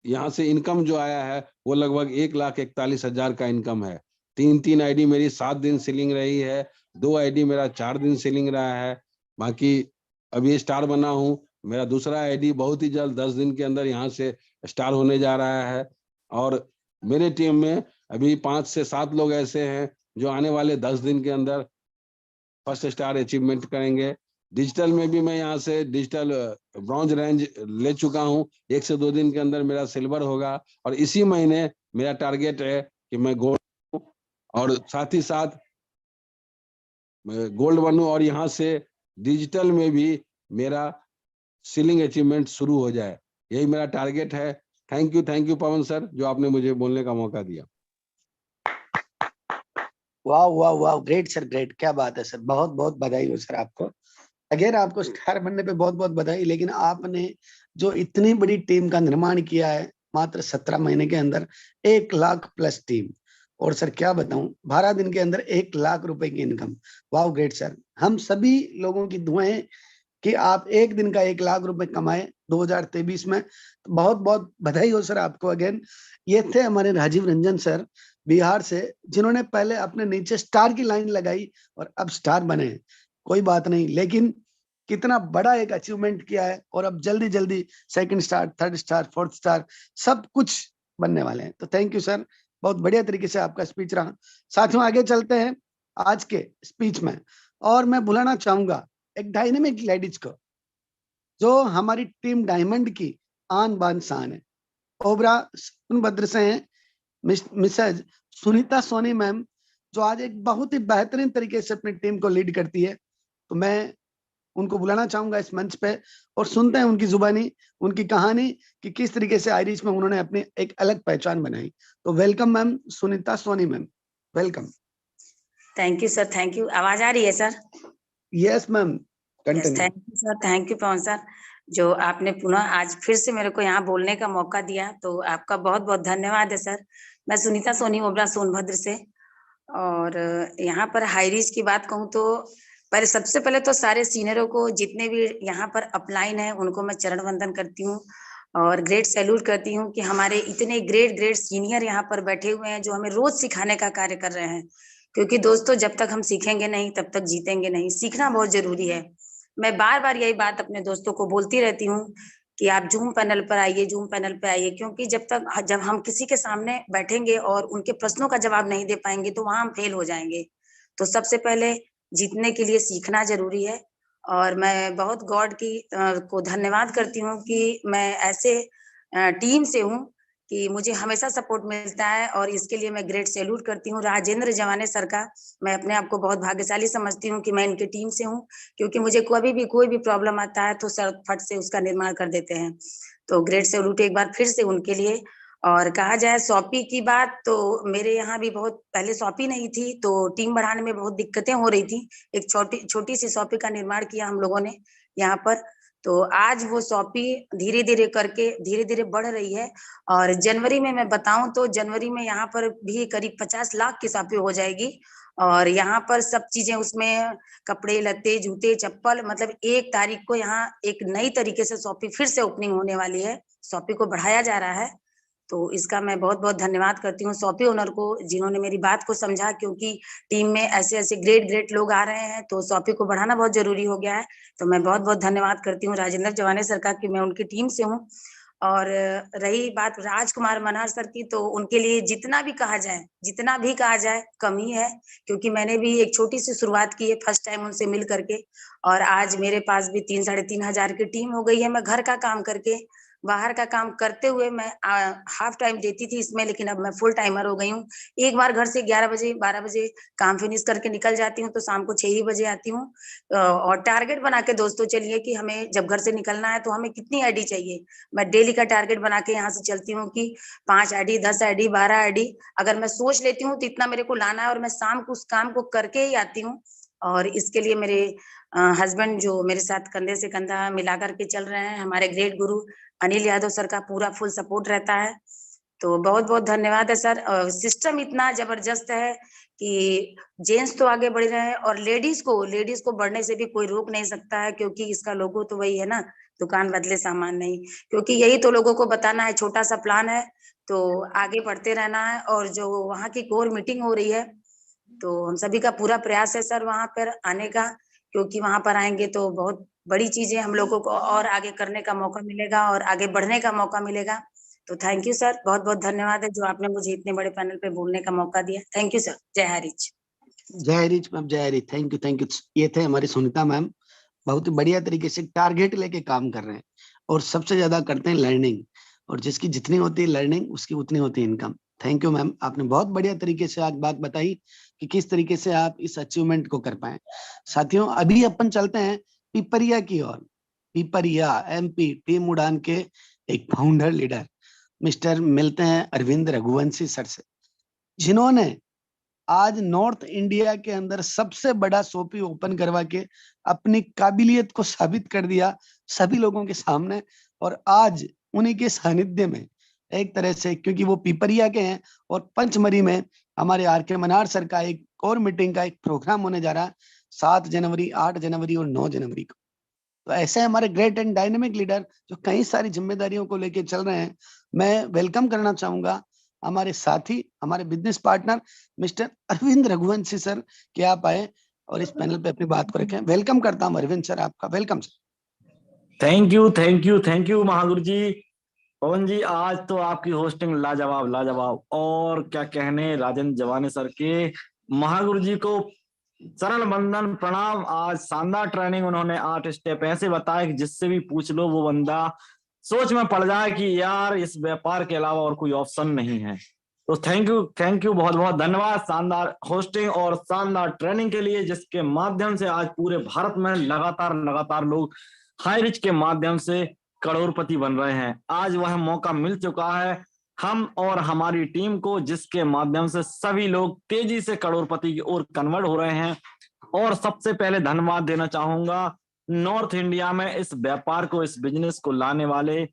D: यहाँ से इनकम जो आया है वो लगभग 1,41,000 का इनकम है। 3 आईडी मेरी 7 दिन सेलिंग रही है, 2 आईडी मेरा 4 दिन सेलिंग रहा है। बाकी अभी स्टार बना हूँ, मेरा दूसरा आईडी बहुत ही जल्द 10 दिन के अंदर यहाँ से स्टार होने जा रहा है। और मेरे टीम में अभी 5 से 7 लोग ऐसे हैं जो आने वाले 10 दिन के अंदर 1st स्टार अचीवमेंट करेंगे। डिजिटल में भी मैं यहाँ से डिजिटल ब्रॉन्ज रेंज ले चुका हूँ। 1 से 2 दिन के अंदर मेरा सिल्वर होगा और इसी महीने मेरा टारगेट है कि मैं गोल्ड और साथ ही साथ गोल्ड बनूं और यहाँ से डिजिटल में भी मेरा सीलिंग अचीवमेंट शुरू हो जाए, यही मेरा टारगेट है। थैंक यू पवन सर, जो आपने मुझे बोलने का मौका दिया।
A: वाह, ग्रेट सर, ग्रेट, क्या बात है सर, बहुत बहुत बधाई हो सर आपको। अगेन आपको स्टार बनने पे बहुत बहुत बधाई। लेकिन आपने जो इतनी बड़ी टीम का निर्माण किया है मात्र 17 महीने के अंदर, 1 लाख प्लस टीम, और सर क्या बताऊं 12 दिन के अंदर 1 लाख रुपए की इनकम। वाह ग्रेट सर, हम सभी लोगों की दुआएं कि आप एक दिन का 1 लाख रुपए कमाए 2023 में। तो बहुत बहुत बधाई हो सर आपको अगेन। ये थे हमारे राजीव रंजन सर बिहार से, जिन्होंने पहले अपने नीचे स्टार की लाइन लगाई और अब स्टार बने। कोई बात नहीं, लेकिन कितना बड़ा एक अचीवमेंट किया है और अब जल्दी जल्दी 2nd star, 3rd star, 4th star सब कुछ बनने वाले हैं। तो थैंक यू सर, बहुत बढ़िया तरीके से आपका स्पीच रहा। साथियों, आगे चलते हैं आज के स्पीच में, और मैं बुलाना चाहूंगा एक डायनेमिक लेडीज को, जो हमारी टीम डायमंड की आन बान शान है। ओबरा सोनभद्र से हैं मिसेज सुनीता सोनी मैम, जो आज एक बहुत ही बेहतरीन तरीके से अपनी टीम को लीड करती है। तो मैं उनको बुलाना चाहूंगा इस मंच पे और सुनते हैं उनकी जुबानी, उनकी कहानी कि किस तरीके से आयरिश में उन्होंने अपनी एक अलग पहचान बनाई। तो welcome ma'am, Sunita Soni ma'am, welcome.
E: Thank you sir, thank you. आवाज आ रही है सर?
A: Yes ma'am, continue.
E: Thank you sir, thank you Pawan sir, जो आपने पुनः आज फिर से मेरे को यहाँ बोलने का मौका दिया, तो आपका बहुत बहुत धन्यवाद है सर। मैं सुनीता सोनी ओबरा सोनभद्र से, और यहाँ पर हाईरीच की बात कहूँ तो पहले सबसे पहले तो सारे सीनियरों को, जितने भी यहाँ पर अपलाइन है, उनको मैं चरण वंदन करती हूँ और ग्रेट सैल्यूट करती हूँ कि हमारे इतने ग्रेट सीनियर यहाँ पर बैठे हुए हैं जो हमें रोज सिखाने का कार्य कर रहे हैं। क्योंकि दोस्तों, जब तक हम सीखेंगे नहीं तब तक जीतेंगे नहीं। सीखना बहुत जरूरी है। मैं बार बार यही बात अपने दोस्तों को बोलती रहती हूँ कि आप जूम पैनल पर आइए, जूम पैनल पर आइए, क्योंकि जब हम किसी के सामने बैठेंगे और उनके प्रश्नों का जवाब नहीं दे पाएंगे तो वहां हम फेल हो जाएंगे। तो सबसे पहले जीतने के लिए सीखना जरूरी है। और मैं बहुत गॉड को धन्यवाद करती हूँ कि मैं ऐसे टीम से हूँ कि मुझे हमेशा सपोर्ट मिलता है, और इसके लिए मैं ग्रेट सैल्यूट करती हूँ राजेंद्र जवाने सर का। मैं अपने आप को बहुत भाग्यशाली समझती हूँ कि मैं इनकी टीम से हूँ, क्योंकि मुझे कभी भी कोई भी प्रॉब्लम आता है तो सर फट से उसका निर्माण कर देते हैं। तो ग्रेट सैल्यूट एक बार फिर से उनके लिए। और कहा जाए सौपी की बात, तो मेरे यहाँ भी बहुत पहले सौपी नहीं थी, तो टीम बढ़ाने में बहुत दिक्कतें हो रही थी। एक छोटी सी सौपी का निर्माण किया हम लोगों ने यहाँ पर। तो आज वो सौपी धीरे धीरे करके धीरे धीरे बढ़ रही है। और जनवरी में मैं बताऊं तो जनवरी में यहाँ पर भी करीब 50 लाख की सौपी हो जाएगी। और यहाँ पर सब चीजें, उसमें कपड़े लत्ते जूते चप्पल, मतलब 1 तारीख को यहाँ एक नई तरीके से सौपी फिर से ओपनिंग होने वाली है। सौपी को बढ़ाया जा रहा है, तो इसका मैं बहुत बहुत धन्यवाद करती हूँ सौपी ओनर को, जिन्होंने मेरी बात को समझा। क्योंकि टीम में ऐसे ऐसे ग्रेट लोग आ रहे हैं, तो सौपी को बढ़ाना बहुत जरूरी हो गया है। तो मैं बहुत बहुत धन्यवाद करती हूँ राजेंद्र जवाने सर का कि मैं उनकी टीम से हूँ। और रही बात राजकुमार मनार सर की, तो उनके लिए जितना भी कहा जाए कम ही है। क्योंकि मैंने भी एक छोटी सी शुरुआत की है फर्स्ट टाइम उनसे मिल करके, और आज मेरे पास भी 3-3.5 हजार की टीम हो गई है। मैं घर का काम करके, बाहर का काम करते हुए मैं हाफ टाइम देती थी इसमें, लेकिन अब मैं फुल टाइमर हो गई हूँ। एक बार घर से 11 बजे 12 बजे काम फिनिश करके निकल जाती हूँ, तो शाम को 6 ही बजे आती हूँ। और टारगेट बना के दोस्तों चलिए कि हमें जब घर से निकलना है तो हमें कितनी आईडी चाहिए। मैं डेली का टारगेट बना के यहाँ से चलती हूँ कि 5 आईडी 10 आईडी 12 आईडी अगर मैं सोच लेती हूँ तो इतना मेरे को लाना है, और मैं शाम को उस काम को करके ही आती हूँ। और इसके लिए मेरे हस्बैंड जो मेरे साथ कंधे से कंधा मिला करके चल रहे हैं, हमारे ग्रेट गुरु अनिल यादव सर का पूरा फुल सपोर्ट रहता है। तो बहुत बहुत धन्यवाद है सर। सिस्टम इतना जबरदस्त है कि जेंट्स तो आगे बढ़ रहे हैं, और लेडीज को बढ़ने से भी कोई रोक नहीं सकता है, क्योंकि इसका लोगो तो वही है ना, दुकान बदले सामान नहीं। क्योंकि यही तो लोगों को बताना है, छोटा सा प्लान है, तो आगे बढ़ते रहना है। और जो वहाँ की कोर मीटिंग हो रही है, तो हम सभी का पूरा प्रयास है सर वहां पर आने का, क्योंकि वहां पर आएंगे तो बहुत बड़ी चीजें हम लोगों को और आगे करने का मौका मिलेगा और आगे बढ़ने का मौका मिलेगा। तो थैंक यू सर, बहुत बहुत धन्यवाद है जो आपने मुझे इतने बड़े पैनल पे बोलने का मौका दिया। Thank you sir. जय हरीच।
A: जय हरीच मैम, जय हरीच, थैंक यू। ये थे हमारी सुनीता मैम, बहुत ही बढ़िया तरीके से टारगेट लेके काम कर रहे हैं, और सबसे ज्यादा करते हैं लर्निंग, और जिसकी जितनी होती है लर्निंग उसकी उतनी होती है इनकम। थैंक यू मैम, आपने बहुत बढ़िया तरीके से आज बात बताई कि किस तरीके से आप इस अचीवमेंट को कर पाए। साथियों, अभी अपन चलते हैं पिपरिया की ओर। पिपरिया MP टीम उड़ान के एक फाउंडर लीडर मिस्टर मिलते हैं अरविंद रघुवंशी सर से, जिन्होंने आज नॉर्थ इंडिया के अंदर सबसे बड़ा शॉपी ओपन करवा के अपनी काबिलियत को साबित कर दिया सभी लोगों के सामने। और आज उन्हीं के सानिध्य में एक तरह से, क्योंकि वो पिपरिया के हैं, और पंचमरी में हमारे RK मनार सर का एक और मीटिंग का एक प्रोग्राम होने जा रहा है 7 जनवरी 8 जनवरी और 9 जनवरी को। तो ऐसे हमारे ग्रेट एंड डायनेमिक लीडर जो कई सारी जिम्मेदारियों को लेकर चल रहे हैं, मैं वेलकम करना चाहूंगा हमारे साथी, हमारे business partner mister Arvind Raghuvanshi sir, कि आप आए और इस पैनल पे अपनी बात को रखें। वेलकम करता हूं अरविंद सर, आपका welcome sir.
C: Thank you Mahaguru जी। पवन जी, आज तो आपकी होस्टिंग लाजवाब, और क्या कहने राजेंद्र जवाने सर के। महागुरु जी को सरल बंधन प्रणाम। आज शानदार ट्रेनिंग उन्होंने 8 स्टेप ऐसे बताए कि जिससे भी पूछ लो वो बंदा सोच में पड़ जाए कि यार इस व्यापार के अलावा और कोई ऑप्शन नहीं है। तो थैंक यू बहुत बहुत धन्यवाद शानदार होस्टिंग और शानदार ट्रेनिंग के लिए, जिसके माध्यम से आज पूरे भारत में लगातार लोग हाई रिच के माध्यम से करोड़पति बन रहे हैं। आज वह मौका मिल चुका है हम और हमारी टीम को, जिसके माध्यम से सभी लोग तेजी से करोड़पति की ओर कन्वर्ट हो रहे हैं। और सबसे पहले धन्यवाद देना चाहूंगा नॉर्थ इंडिया में इस व्यापार को, इस बिजनेस को लाने वाले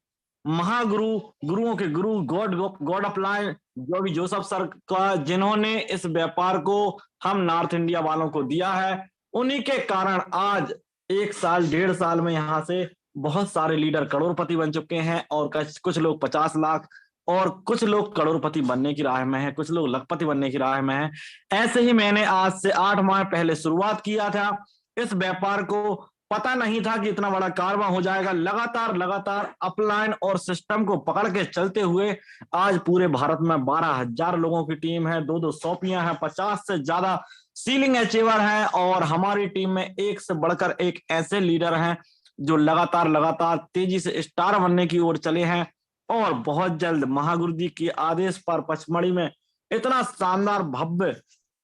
C: महागुरु, गुरुओं के गुरु, गॉड अपलाइन जो भी जोसेफ सर का, जिन्होंने इस व्यापार को हम नॉर्थ इंडिया वालों को दिया है। उन्हीं के कारण आज 1 साल 1.5 साल में यहाँ से बहुत सारे लीडर करोड़पति बन चुके हैं, और कुछ लोग 50 लाख और कुछ लोग करोड़पति बनने की राह में है, कुछ लोग लखपति बनने की राह में है। ऐसे ही मैंने आज से 8 माह पहले शुरुआत किया था इस व्यापार को। पता नहीं था कि इतना बड़ा कारवां हो जाएगा। लगातार अपलाइन और सिस्टम को पकड़ के चलते हुए आज पूरे भारत में 12,000 लोगों की टीम है, 2-2 शॉपियां हैं, 50 से ज्यादा सीलिंग अचीवर हैं, और हमारी टीम में एक से बढ़कर एक ऐसे लीडर हैं जो लगातार तेजी से स्टार बनने की ओर चले हैं। और बहुत जल्द महागुरु जी के आदेश पर पचमढ़ी में इतना शानदार भव्य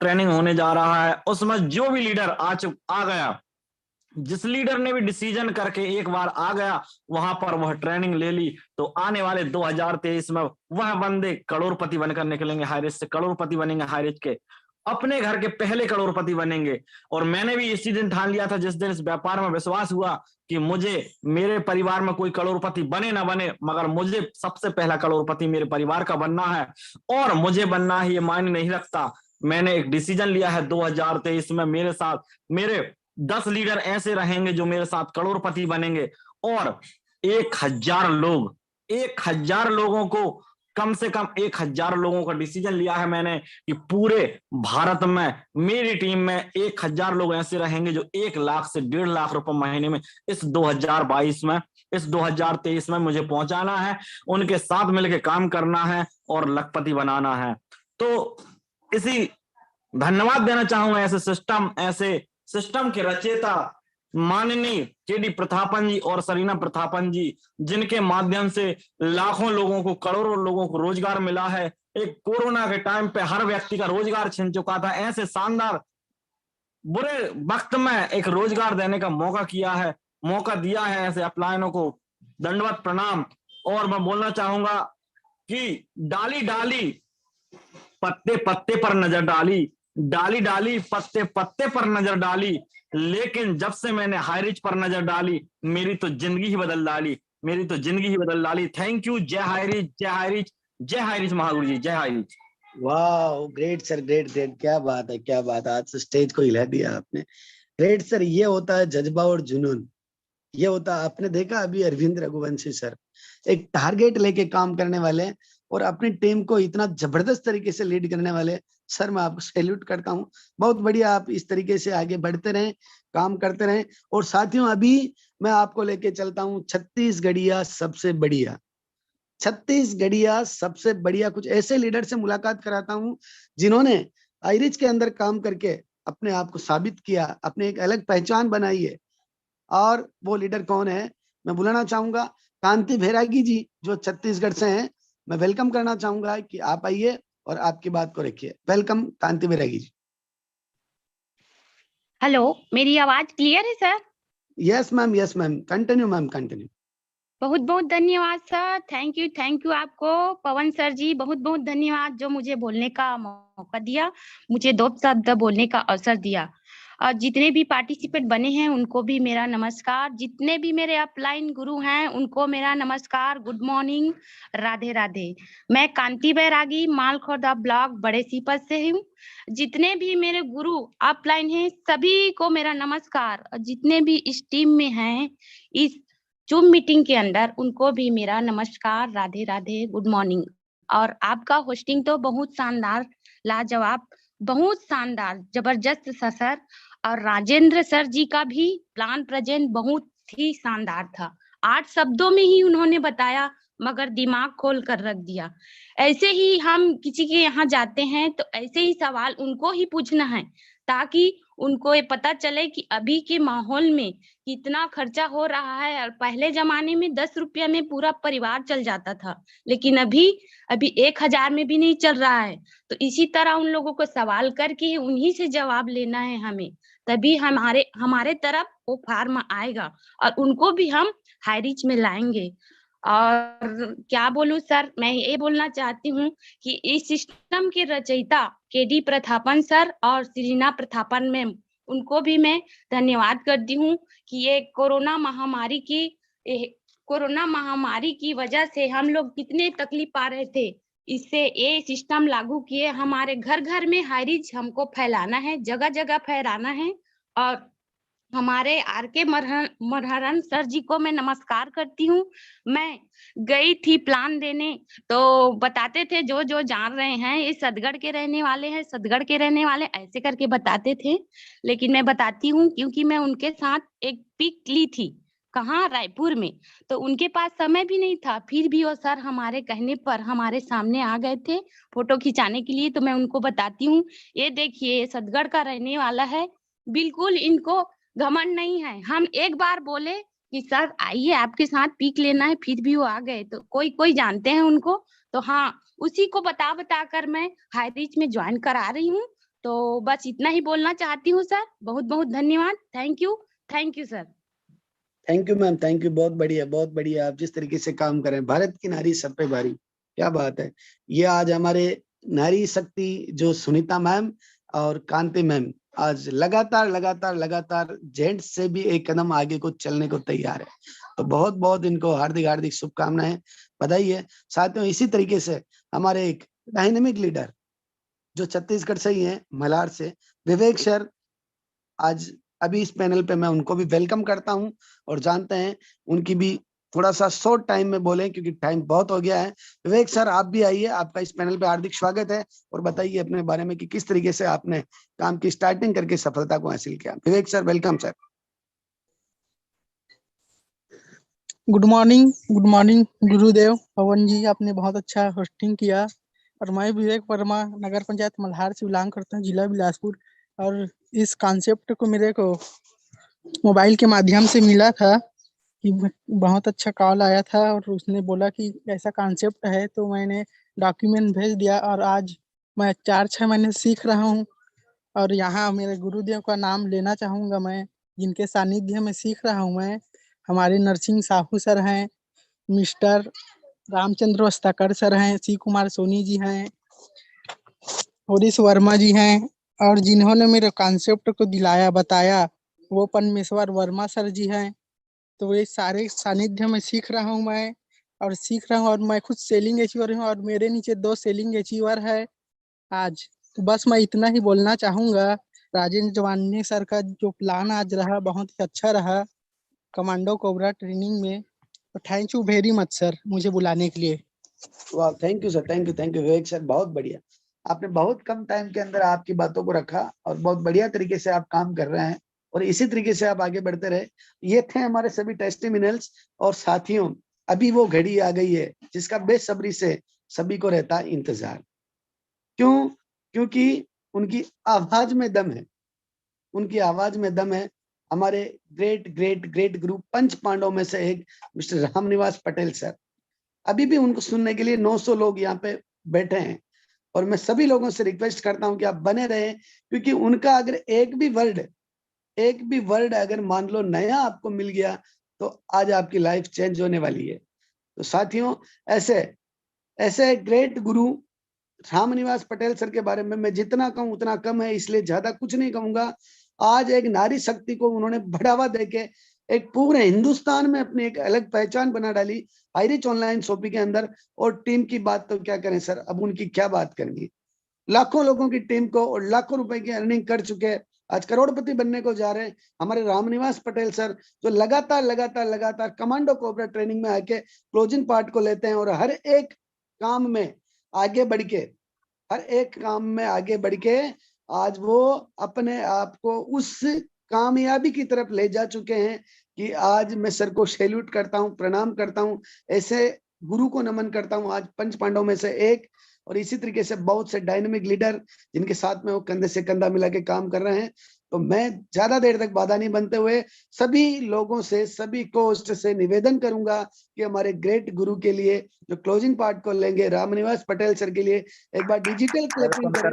C: ट्रेनिंग होने जा रहा है। उसमें जो भी लीडर आ गया, जिस लीडर ने भी डिसीजन करके एक बार आ गया, वहां पर वह ट्रेनिंग ले ली, तो आने वाले 2023 में वह बंदे करोड़पति बनकर निकलेंगे। हाई रिच से करोड़पति बनेंगे, हाई रिच के अपने घर के पहले करोड़पति बनेंगे। और मैंने भी इसी दिन ठान लिया था, जिस दिन इस व्यापार में विश्वास हुआ कि मुझे, मेरे परिवार में कोई करोड़पति बने ना बने, मगर मुझे सबसे पहला करोड़पति मेरे परिवार का बनना है। और मुझे बनना है ये मायने नहीं रखता। मैंने एक डिसीजन लिया है 2023 में मेरे साथ मेरे 10 लीडर ऐसे रहेंगे जो मेरे साथ करोड़पति बनेंगे। और 1000 लोगों को, कम से कम 1000 लोगों का डिसीजन लिया है मैंने कि पूरे भारत में मेरी टीम में 1000 लोग ऐसे रहेंगे जो 1 लाख से 1.5 लाख रुपए महीने में इस 2022 में, इस 2023 में मुझे पहुंचाना है। उनके साथ मिलकर काम करना है और लखपति बनाना है। तो इसी धन्यवाद देना चाहूंगा ऐसे सिस्टम के रचयिता माननीय केडी प्रतापन जी और सरीना प्रतापन जी, जिनके माध्यम से लाखों लोगों को, करोड़ों लोगों को रोजगार मिला है। एक कोरोना के टाइम पे हर व्यक्ति का रोजगार छिन चुका था, ऐसे शानदार बुरे वक्त में एक रोजगार देने का मौका दिया है ऐसे अपलायनों को दंडवत प्रणाम। और मैं बोलना चाहूंगा कि डाली पत्ते पत्ते पर नजर डाली, डाली पत्ते पत्ते पर नजर डाली, लेकिन जब से मैंने हाई रिच पर नजर डाली, मेरी तो जिंदगी ही बदल डाली। Thank you. जय हाई रिच महागुरु जी, जय हाई रिच।
A: वाह, ग्रेट सर, ग्रेट। क्या बात है। आज से स्टेज को हिला दिया आपने। ग्रेट सर, ये होता है जज्बा और जुनून। ये होता है, आपने देखा अभी अरविंद रघुवंशी सर एक टारगेट लेके काम करने वाले और अपनी टीम को इतना जबरदस्त तरीके से लीड करने वाले। सर, मैं आपको सैल्यूट करता हूँ। बहुत बढ़िया, आप इस तरीके से आगे बढ़ते रहें, काम करते रहें। और साथियों, अभी मैं आपको लेके चलता हूँ छत्तीसगढ़िया सबसे बढ़िया कुछ ऐसे लीडर से मुलाकात कराता हूँ जिन्होंने हाई रिच के अंदर काम करके अपने आप को साबित किया, अपने एक अलग पहचान बनाई है। और वो लीडर कौन है, मैं बुलाना चाहूंगा कांति बैरागी जी, जो छत्तीसगढ़ से हैं। मैं वेलकम करना चाहूंगा कि आप आइए और आपकी बात को रखिए। वेलकम कांति बैरागी जी।
F: हेलो, मेरी आवाज क्लियर है सर?
A: Yes ma'am, continue ma'am, continue.
F: बहुत बहुत धन्यवाद सर, थैंक यू आपको। पवन सर जी, बहुत बहुत धन्यवाद जो मुझे बोलने का मौका दिया, मुझे 2 शब्द बोलने का अवसर दिया। और जितने भी पार्टिसिपेंट बने हैं उनको भी मेरा नमस्कार, जितने भी मेरे अपलाइन गुरु हैं उनको मेरा नमस्कार, गुड मॉर्निंग, राधे राधे। मैं कांति बैरागी, मालखोर्दा ब्लॉक बड़े सीपत से हूँ। जितने भी मेरे गुरु अपलाइन हैं सभी को मेरा नमस्कार, और जितने भी इस टीम में हैं इस जूम मीटिंग के अंदर उनको भी मेरा नमस्कार, राधे राधे, गुड मॉर्निंग। और आपका होस्टिंग तो बहुत शानदार, लाजवाब, बहुत शानदार, जबरदस्त सर। और राजेंद्र सर जी का भी प्लान प्रेजेंट बहुत ही शानदार था। 8 शब्दों में ही उन्होंने बताया, मगर दिमाग खोल कर रख दिया। ऐसे ही हम किसी के यहाँ जाते हैं तो ऐसे ही सवाल उनको ही पूछना है, ताकि उनको ये पता चले कि अभी के माहौल में कितना खर्चा हो रहा है। और पहले जमाने में 10 रुपया में पूरा परिवार चल जाता था, लेकिन अभी 1000 में भी नहीं चल रहा है। तो इसी तरह उन लोगों को सवाल करके उन्हीं से जवाब लेना है हमें, तभी हमारे तरफ वो फार्म आएगा और उनको भी हम हाई रिच में लाएंगे। और क्या बोलूं सर, मैं ये बोलना चाहती हूँ कि इस सिस्टम के रचयिता केडी प्रथापन सर और श्रीना प्रथापन मैम, उनको भी मैं धन्यवाद करती हूँ कि ये कोरोना महामारी की वजह से हम लोग कितने तकलीफ पा रहे थे, इससे ये सिस्टम लागू किए। हमारे घर घर में हाई रिच हमको फैलाना है, जगह जगह फैलाना है। और हमारे आर.के. मरहरन सर जी को मैं नमस्कार करती हूँ। मैं गई थी प्लान देने, तो बताते थे जो जो जान रहे हैं ये सदगढ़ के रहने वाले हैं, सदगढ़ के रहने वाले, ऐसे करके बताते थे। लेकिन मैं बताती हूँ क्योंकि मैं उनके साथ एक पिक ली थी, कहाँ, रायपुर में, तो उनके पास समय भी नहीं था, फिर भी वो सर हमारे कहने पर हमारे सामने आ गए थे फोटो खिंचाने के लिए। तो मैं उनको बताती हूँ, ये देखिए ये सदगढ़ का रहने वाला है, बिल्कुल इनको घमंड नहीं है। हम एक बार बोले कि सर आइए आपके साथ पिक लेना है, फिर भी वो आ गए। तो कोई कोई जानते हैं उनको, तो हाँ, उसी को बता कर मैं हाई रिच में ज्वाइन करा रही हूँ। तो बस इतना ही बोलना चाहती हूँ सर। बहुत बहुत धन्यवाद। Thank you sir.
A: Thank you ma'am, thank you. बहुत बढ़िया, बहुत बढ़िया। आप जिस तरीके से काम कर रहे हैं, भारत की नारी सर पे भारी, क्या बात है। ये आज हमारे नारी शक्ति जो सुनीता मैम और कांति मैम आज लगातार जेंट्स से भी एक कदम आगे को चलने को तैयार है। तो बहुत बहुत इनको हार्दिक शुभकामनाएं, बधाई है। साथियों, इसी तरीके से हमारे एक डायनेमिक लीडर जो छत्तीसगढ़ से ही है, मल्हार से, विवेक सर, आज अभी इस पैनल पे मैं उनको भी वेलकम करता हूं और जानते हैं उनकी भी थोड़ा सा शॉर्ट टाइम में बोलें क्योंकि टाइम बहुत हो गया है। विवेक सर, आप भी आइए, आपका इस पैनल पे हार्दिक स्वागत है और बताइए अपने बारे में कि किस तरीके से आपने काम की स्टार्टिंग करके सफलता को हासिल किया। Vivek sir, welcome sir.
G: Good morning गुरुदेव। पवन जी, आपने बहुत अच्छा होस्टिंग किया। और मैं विवेक वर्मा नगर पंचायत मल्हार से बिलोंग करता हूँ, जिला बिलासपुर। और इस कॉन्सेप्ट को मेरे को मोबाइल के माध्यम से मिला था कि बहुत अच्छा कॉल आया था और उसने बोला कि ऐसा कॉन्सेप्ट है, तो मैंने डॉक्यूमेंट भेज दिया और आज मैं 4-6 महीने सीख रहा हूँ। और यहाँ मेरे गुरुदेव का नाम लेना चाहूँगा मैं, जिनके सानिध्य में सीख रहा हूँ मैं। हमारे नरसिंह साहू सर हैं, मिस्टर रामचंद्र वस्ताकर सर हैं, सी कुमार सोनी जी हैं, हरीश वर्मा जी हैं, और जिन्होंने मेरे कॉन्सेप्ट को दिलाया बताया वो परमेश्वर वर्मा सर जी हैं। तो ये सारे सानिध्य में सीख रहा हूँ मैं और मैं खुद सेलिंग अचीवर हूँ और मेरे नीचे 2 सेलिंग अचीवर है आज। तो बस मैं इतना ही बोलना चाहूँगा। राजेंद्र जवानी सर का जो प्लान आज रहा बहुत ही अच्छा रहा कमांडो कोबरा ट्रेनिंग में। तो thank you very much sir मुझे बुलाने के लिए।
A: वाह, thank you sir, thank you Vivek sir, बहुत बढ़िया। आपने बहुत कम टाइम के अंदर आपकी बातों को रखा और बहुत बढ़िया तरीके से आप काम कर रहे हैं और इसी तरीके से आप आगे बढ़ते रहे। ये थे हमारे सभी टेस्टिमोनियल्स। और साथियों, अभी वो घड़ी आ गई है जिसका बेसब्री से सभी को रहता है इंतजार। क्यों? क्योंकि उनकी आवाज में दम है, उनकी आवाज में दम है। हमारे ग्रेट ग्रेट ग्रेट गुरु पंच पांडवों में से एक मिस्टर रामनिवास पटेल सर, अभी भी उनको सुनने के लिए 900 लोग यहाँ पे बैठे हैं और मैं सभी लोगों से रिक्वेस्ट करता हूं कि आप बने रहें, क्योंकि उनका अगर एक भी वर्ड अगर मान लो नया आपको मिल गया तो आज आपकी लाइफ चेंज होने वाली है। तो साथियों, ऐसे ग्रेट गुरु रामनिवास पटेल सर के बारे में मैं जितना कहूं उतना कम है, इसलिए ज्यादा कुछ नहीं कहूंगा। आज एक नारी शक्ति को उन्होंने बढ़ावा देके एक पूरे हिंदुस्तान में अपनी एक अलग पहचान बना डाली हाई रिच ऑनलाइन शॉपिंग के अंदर। और टीम की बात तो क्या करें सर, अब उनकी क्या बात करनी। लाखों लोगों की टीम को और लाखों रुपए की अर्निंग कर चुके, आज करोड़पति बनने को जा रहे हैं हमारे रामनिवास पटेल सर, जो लगातार कमांडो कोबरा ट्रेनिंग में आके क्लोजिंग पार्ट को लेते हैं और हर एक काम में आगे बढ़ के आज वो अपने आप को उस कामयाबी की तरफ ले जा चुके हैं कि आज मैं सर को सैल्यूट करता हूं, प्रणाम करता हूं, ऐसे गुरु को नमन करता हूं। आज पंच पांडवों में से एक और इसी तरीके से बहुत से डायनेमिक लीडर जिनके साथ में वो कंधे से कंधा मिला के काम कर रहे हैं। तो मैं ज्यादा देर तक बाधा नहीं बनते हुए सभी लोगों से, सभी कोस्ट से निवेदन करूंगा कि हमारे ग्रेट गुरु के लिए जो क्लोजिंग पार्ट को लेंगे रामनिवास पटेल सर के लिए एक बार डिजिटल क्लैपिंग करें।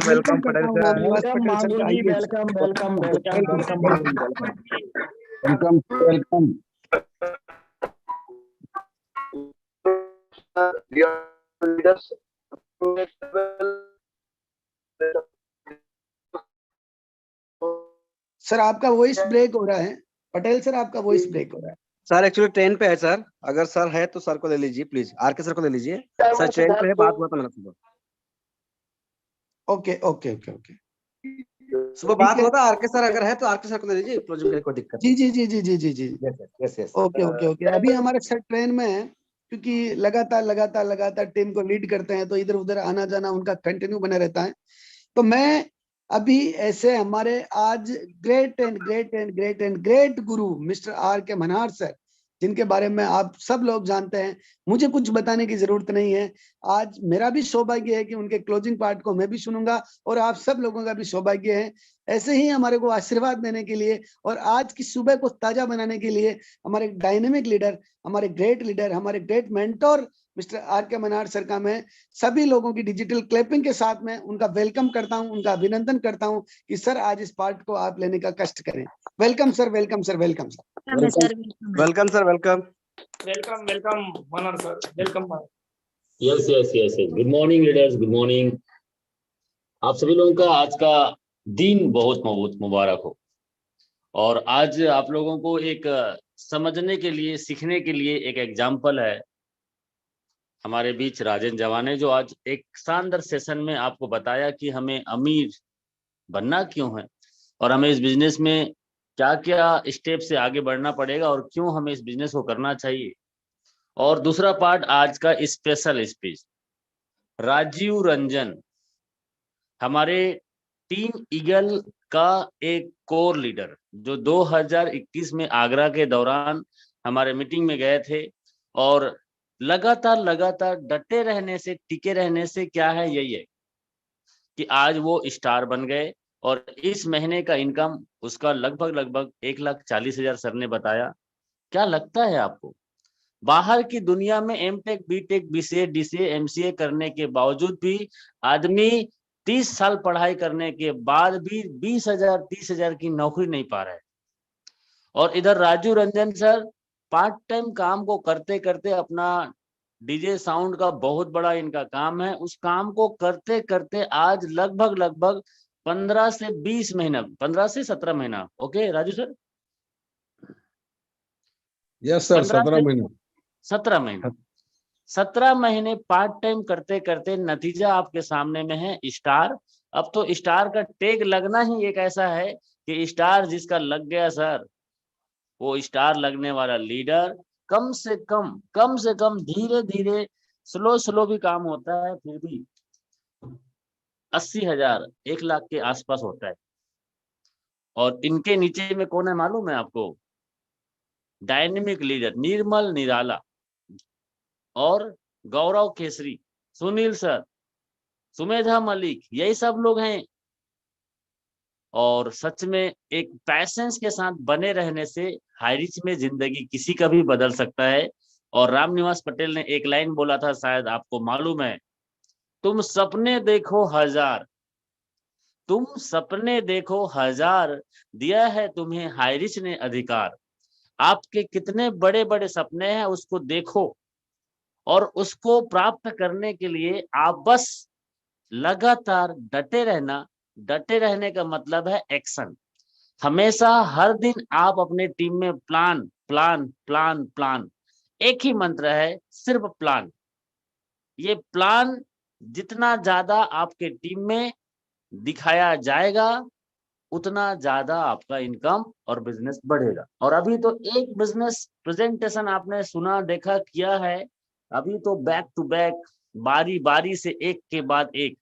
C: वेलकम
A: करता हूं रामनिवास पटेल सर का। आइए।
C: Welcome welcome welcome
D: welcome.
A: Sir आपका वॉइस ब्रेक हो रहा है। पटेल सर आपका वॉइस ब्रेक हो रहा है।
H: सर एक्चुअली ट्रेन पे है सर, अगर सर है तो सर को ले लीजिए प्लीज, आरके सर को ले लीजिए सर, ट्रेन पे है, बात हुआ था सुबह।
A: ओके ओके ओके ओके,
H: सुबह बात हुआ था आरके सर, अगर है तो आरके सर को ले लीजिए, प्रोजेक्ट कोई दिक्कत
A: जी जी जी जी जी जी जी
H: yes yes.
A: Okay okay okay. अभी हमारे सर ट्रेन में है, क्योंकि लगातार टीम को लीड करते हैं तो इधर उधर आना जाना उनका कंटिन्यू बना रहता है। तो मैं अभी ऐसे हमारे आज ग्रेट गुरु मिस्टर आर के मन्हार सर, जिनके बारे में आप सब लोग जानते हैं, मुझे कुछ बताने की जरूरत नहीं है। आज मेरा भी सौभाग्य है कि उनके क्लोजिंग पार्ट को मैं भी सुनूंगा और आप सब लोगों का भी सौभाग्य है ऐसे ही हमारे को आशीर्वाद देने के लिए और आज की सुबह को ताजा बनाने के लिए हमारे डायनेमिक लीडर, हमारे ग्रेट लीडर, हमारे ग्रेट मेंटोर मिस्टर आर के मन्हार सर का मैं सभी लोगों की डिजिटल क्लैपिंग के साथ में उनका वेलकम करता हूं, उनका अभिनंदन करता हूं कि सर आज इस पार्ट को आप लेने का कष्ट करें। Welcome sir, welcome sir, welcome sir,
H: welcome sir, welcome
B: welcome welcome Manohar sir, welcome.
I: Yes yes yes yes, good morning leaders, good morning. आप सभी लोगों का आज का दिन बहुत बहुत मुबारक हो। और आज आप लोगों को एक समझने के लिए, सीखने के लिए एक एग्जाम्पल है हमारे बीच राजन जवाने, जो आज एक शानदार सेशन में आपको बताया कि हमें अमीर बनना क्यों है और हमें इस बिजनेस में क्या क्या स्टेप से आगे बढ़ना पड़ेगा और क्यों हमें इस बिजनेस को करना चाहिए। और दूसरा पार्ट आज का स्पेशल स्पीच राजीव रंजन, हमारे टीम ईगल का एक कोर लीडर, जो 2021 में आगरा के दौरान हमारे मीटिंग में गए थे और लगातार डटे रहने से, टिके रहने से क्या है, यही है कि आज वो स्टार बन गए और इस महीने का इनकम उसका लगभग 1,40,000 सर ने बताया। क्या लगता है आपको, बाहर की दुनिया में MTech, BTech, BCA, DCA, MCA करने के बावजूद भी आदमी 30 साल पढ़ाई करने के बाद भी 20,000, 30,000 की नौकरी नहीं पा रहा है। और इधर Raju Ranjan sir part time काम को करते करते, अपना डीजे साउंड का बहुत बड़ा इनका काम है, उस काम को करते करते आज लगभग 15 से 20 महीना, 15 से 17 महीना, okay Raju sir?
D: Yes sir,
I: 17 महीने पार्ट टाइम करते करते नतीजा आपके सामने में है, स्टार। अब तो स्टार का टैग लगना ही एक ऐसा है कि स्टार जिसका लग गया सर, वो स्टार लगने वाला लीडर कम से कम धीरे धीरे स्लो भी काम होता है, फिर भी 80,000, 1 लाख के आसपास होता है। और इनके नीचे में कौन है मालूम है आपको? डायनेमिक लीडर निर्मल निराला और गौरव केसरी, सुनील सर, सुमेधा मलिक, यही सब लोग हैं। और सच में एक पैशंस के साथ बने रहने से हाईरिच में जिंदगी किसी का भी बदल सकता है। और रामनिवास पटेल ने एक लाइन बोला था, शायद आपको मालूम है, तुम सपने देखो हजार, तुम सपने देखो हजार, दिया है तुम्हें हाईरिच ने अधिकार। आपके कितने बड़े बड़े सपने हैं उसको देखो और उसको प्राप्त करने के लिए आप बस लगातार डटे रहना। डटे रहने का मतलब है एक्शन। हमेशा हर दिन आप अपने टीम में प्लान प्लान प्लान प्लान, एक ही मंत्र है, सिर्फ प्लान। ये प्लान जितना ज्यादा आपके टीम में दिखाया जाएगा उतना ज्यादा आपका इनकम और बिजनेस बढ़ेगा। और अभी तो एक बिजनेस प्रेजेंटेशन आपने सुना, देखा, किया है, अभी तो बैक टू बैक, बारी बारी से एक के बाद एक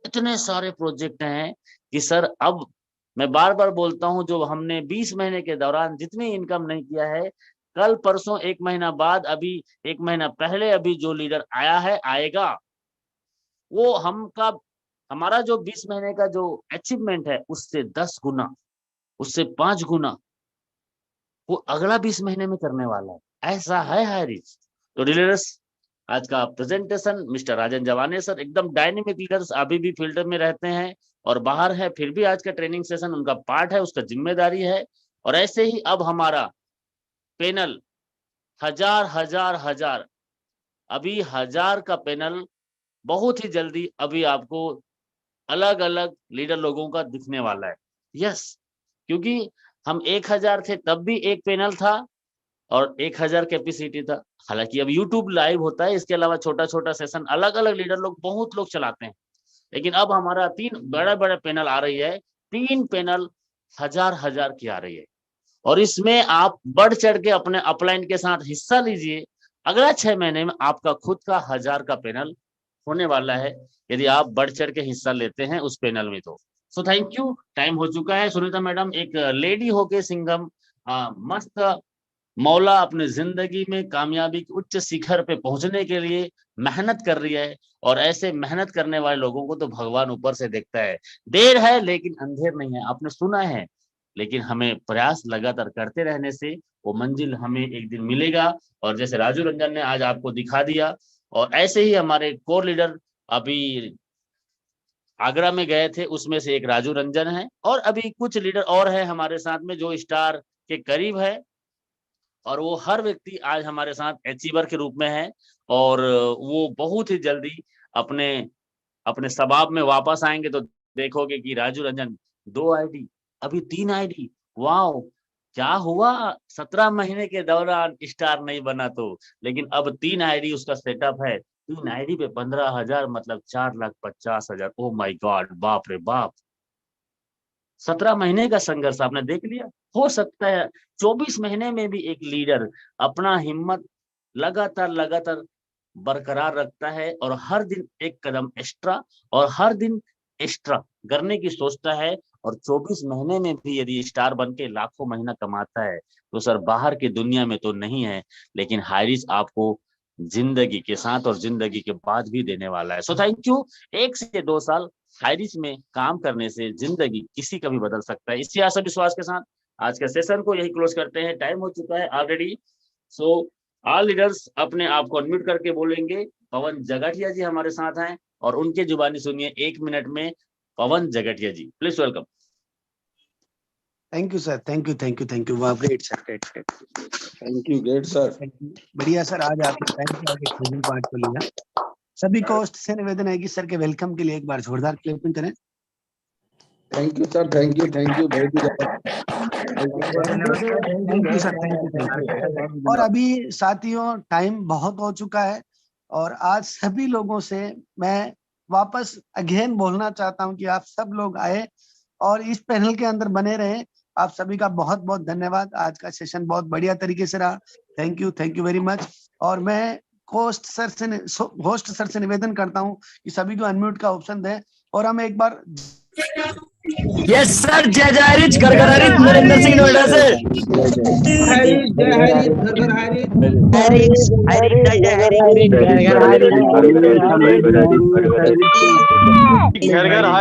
I: इतने सारे प्रोजेक्ट हैं कि सर, अब मैं बार बार बोलता हूं, जो हमने 20 महीने के दौरान जितनी इनकम नहीं किया है, कल परसों, 1 महीना बाद, अभी 1 महीना पहले अभी जो लीडर आया है, आएगा, वो हमारा जो 20 महीने का जो अचीवमेंट है उससे 10 गुना, उससे 5 गुना वो अगला 20 महीने में करने वाला है। ऐसा है हाई रिच। तो लीडर्स, आज का प्रेजेंटेशन मिस्टर राजन जवाने सर, एकदम डायनेमिक लीडर्स, अभी भी फील्ड में रहते हैं और बाहर है, फिर भी आज का ट्रेनिंग सेशन उनका पार्ट है, उसका जिम्मेदारी है। और ऐसे ही अब हमारा पैनल हजार अभी 1000 का पैनल बहुत ही जल्दी अभी आपको अलग अलग लीडर लोगों का दिखने वाला है। यस, क्योंकि हम 1000 थे तब भी एक पैनल था और 1000 कैपेसिटी था। हालांकि अब यूट्यूब लाइव होता है, इसके अलावा छोटा छोटा सेशन अलग अलग लीडर लोग बहुत लोग चलाते हैं, लेकिन अब हमारा 3 बड़े पैनल आ रही है। 3 पैनल 1000 की आ रही है और इसमें आप बढ़ चढ़ के अपने अपलाइन के साथ हिस्सा लीजिए। अगला 6 महीने में आपका खुद का 1000 का पैनल होने वाला है, यदि आप बढ़ चढ़ के हिस्सा लेते हैं उस पैनल में। तो सो थैंक यू। टाइम हो चुका है। सुनीता मैडम एक लेडी होके सिंघम मस्त मौला अपने जिंदगी में कामयाबी के उच्च शिखर पे पहुंचने के लिए मेहनत कर रही है, और ऐसे मेहनत करने वाले लोगों को तो भगवान ऊपर से देखता है। देर है लेकिन अंधेर नहीं है, आपने सुना है, लेकिन हमें प्रयास लगातार करते रहने से वो मंजिल हमें एक दिन मिलेगा। और जैसे राजू रंजन ने आज आपको दिखा दिया, और ऐसे ही हमारे कोर लीडर अभी आगरा में गए थे, उसमें से एक राजू रंजन है, और अभी कुछ लीडर और है हमारे साथ में जो स्टार के करीब है, और वो हर व्यक्ति आज हमारे साथ अचीवर के रूप में है, और वो बहुत ही जल्दी अपने अपने स्वभाव में वापस आएंगे। तो देखोगे कि राजू रंजन 2 आईडी, अभी 3 आईडी। वाओ, क्या हुआ 17 महीने के दौरान स्टार नहीं बना तो, लेकिन अब 3 आईडी उसका सेटअप है। 3 आईडी पे 15,000 मतलब 4,50,000। ओ माय गॉड, बाप रे बाप। 17 महीने का संघर्ष आपने देख लिया। हो सकता है 24 महीने में भी एक लीडर अपना हिम्मत लगातार बरकरार रखता है और हर दिन एक कदम एक्स्ट्रा और हर दिन एक्स्ट्रा करने की सोचता है, और 24 महीने में भी यदि स्टार बन के लाखों महीना कमाता है तो सर बाहर की दुनिया में तो नहीं है, लेकिन हाई रिच आपको जिंदगी के साथ और जिंदगी के बाद भी देने वाला है। So thank you. 1 से 2 साल हाई रिच में काम करने से जिंदगी किसी का भी बदल सकता है। इसी आशा विश्वास के साथ आज के सेशन को यही क्लोज करते हैं। टाइम हो चुका है ऑलरेडी। सो ऑल लीडर्स अपने आप को अनम्यूट करके बोलेंगे। पवन जगटिया जी हमारे साथ हैं और उनके जुबानी सुनिए 1 मिनट में। Pavan Jagtiya ji, please welcome.
A: Thank you sir, thank you. वाह, great sir, great.
D: Thank you, great sir.
A: बढ़िया सर, आज आपने टाइम से आगे ट्रेनिंग पार्ट को लिया। सभी को होस्ट से निवेदन है कि सर के वेलकम के लिए एक बार जोरदार क्लैपिंग करें।
D: Thank you sir, thank you बहुत ही
A: थैंक यू सर। और अभी साथियों टाइम बहुत हो चुका है, और आज सभी लोगों से मैं वापस अगेन बोलना चाहता हूं कि आप सब लोग आए और इस पैनल के अंदर बने रहे। आप सभी का बहुत बहुत धन्यवाद। आज का सेशन बहुत बढ़िया तरीके से रहा। Thank you very much. और मैं होस्ट सर से निवेदन करता हूं कि सभी को अनम्यूट का ऑप्शन दें, और हम एक बार
C: यस सर, जय हरिच घर हरिच नरेंद्र सिंह नोएडा से।
J: घर घर हरिच।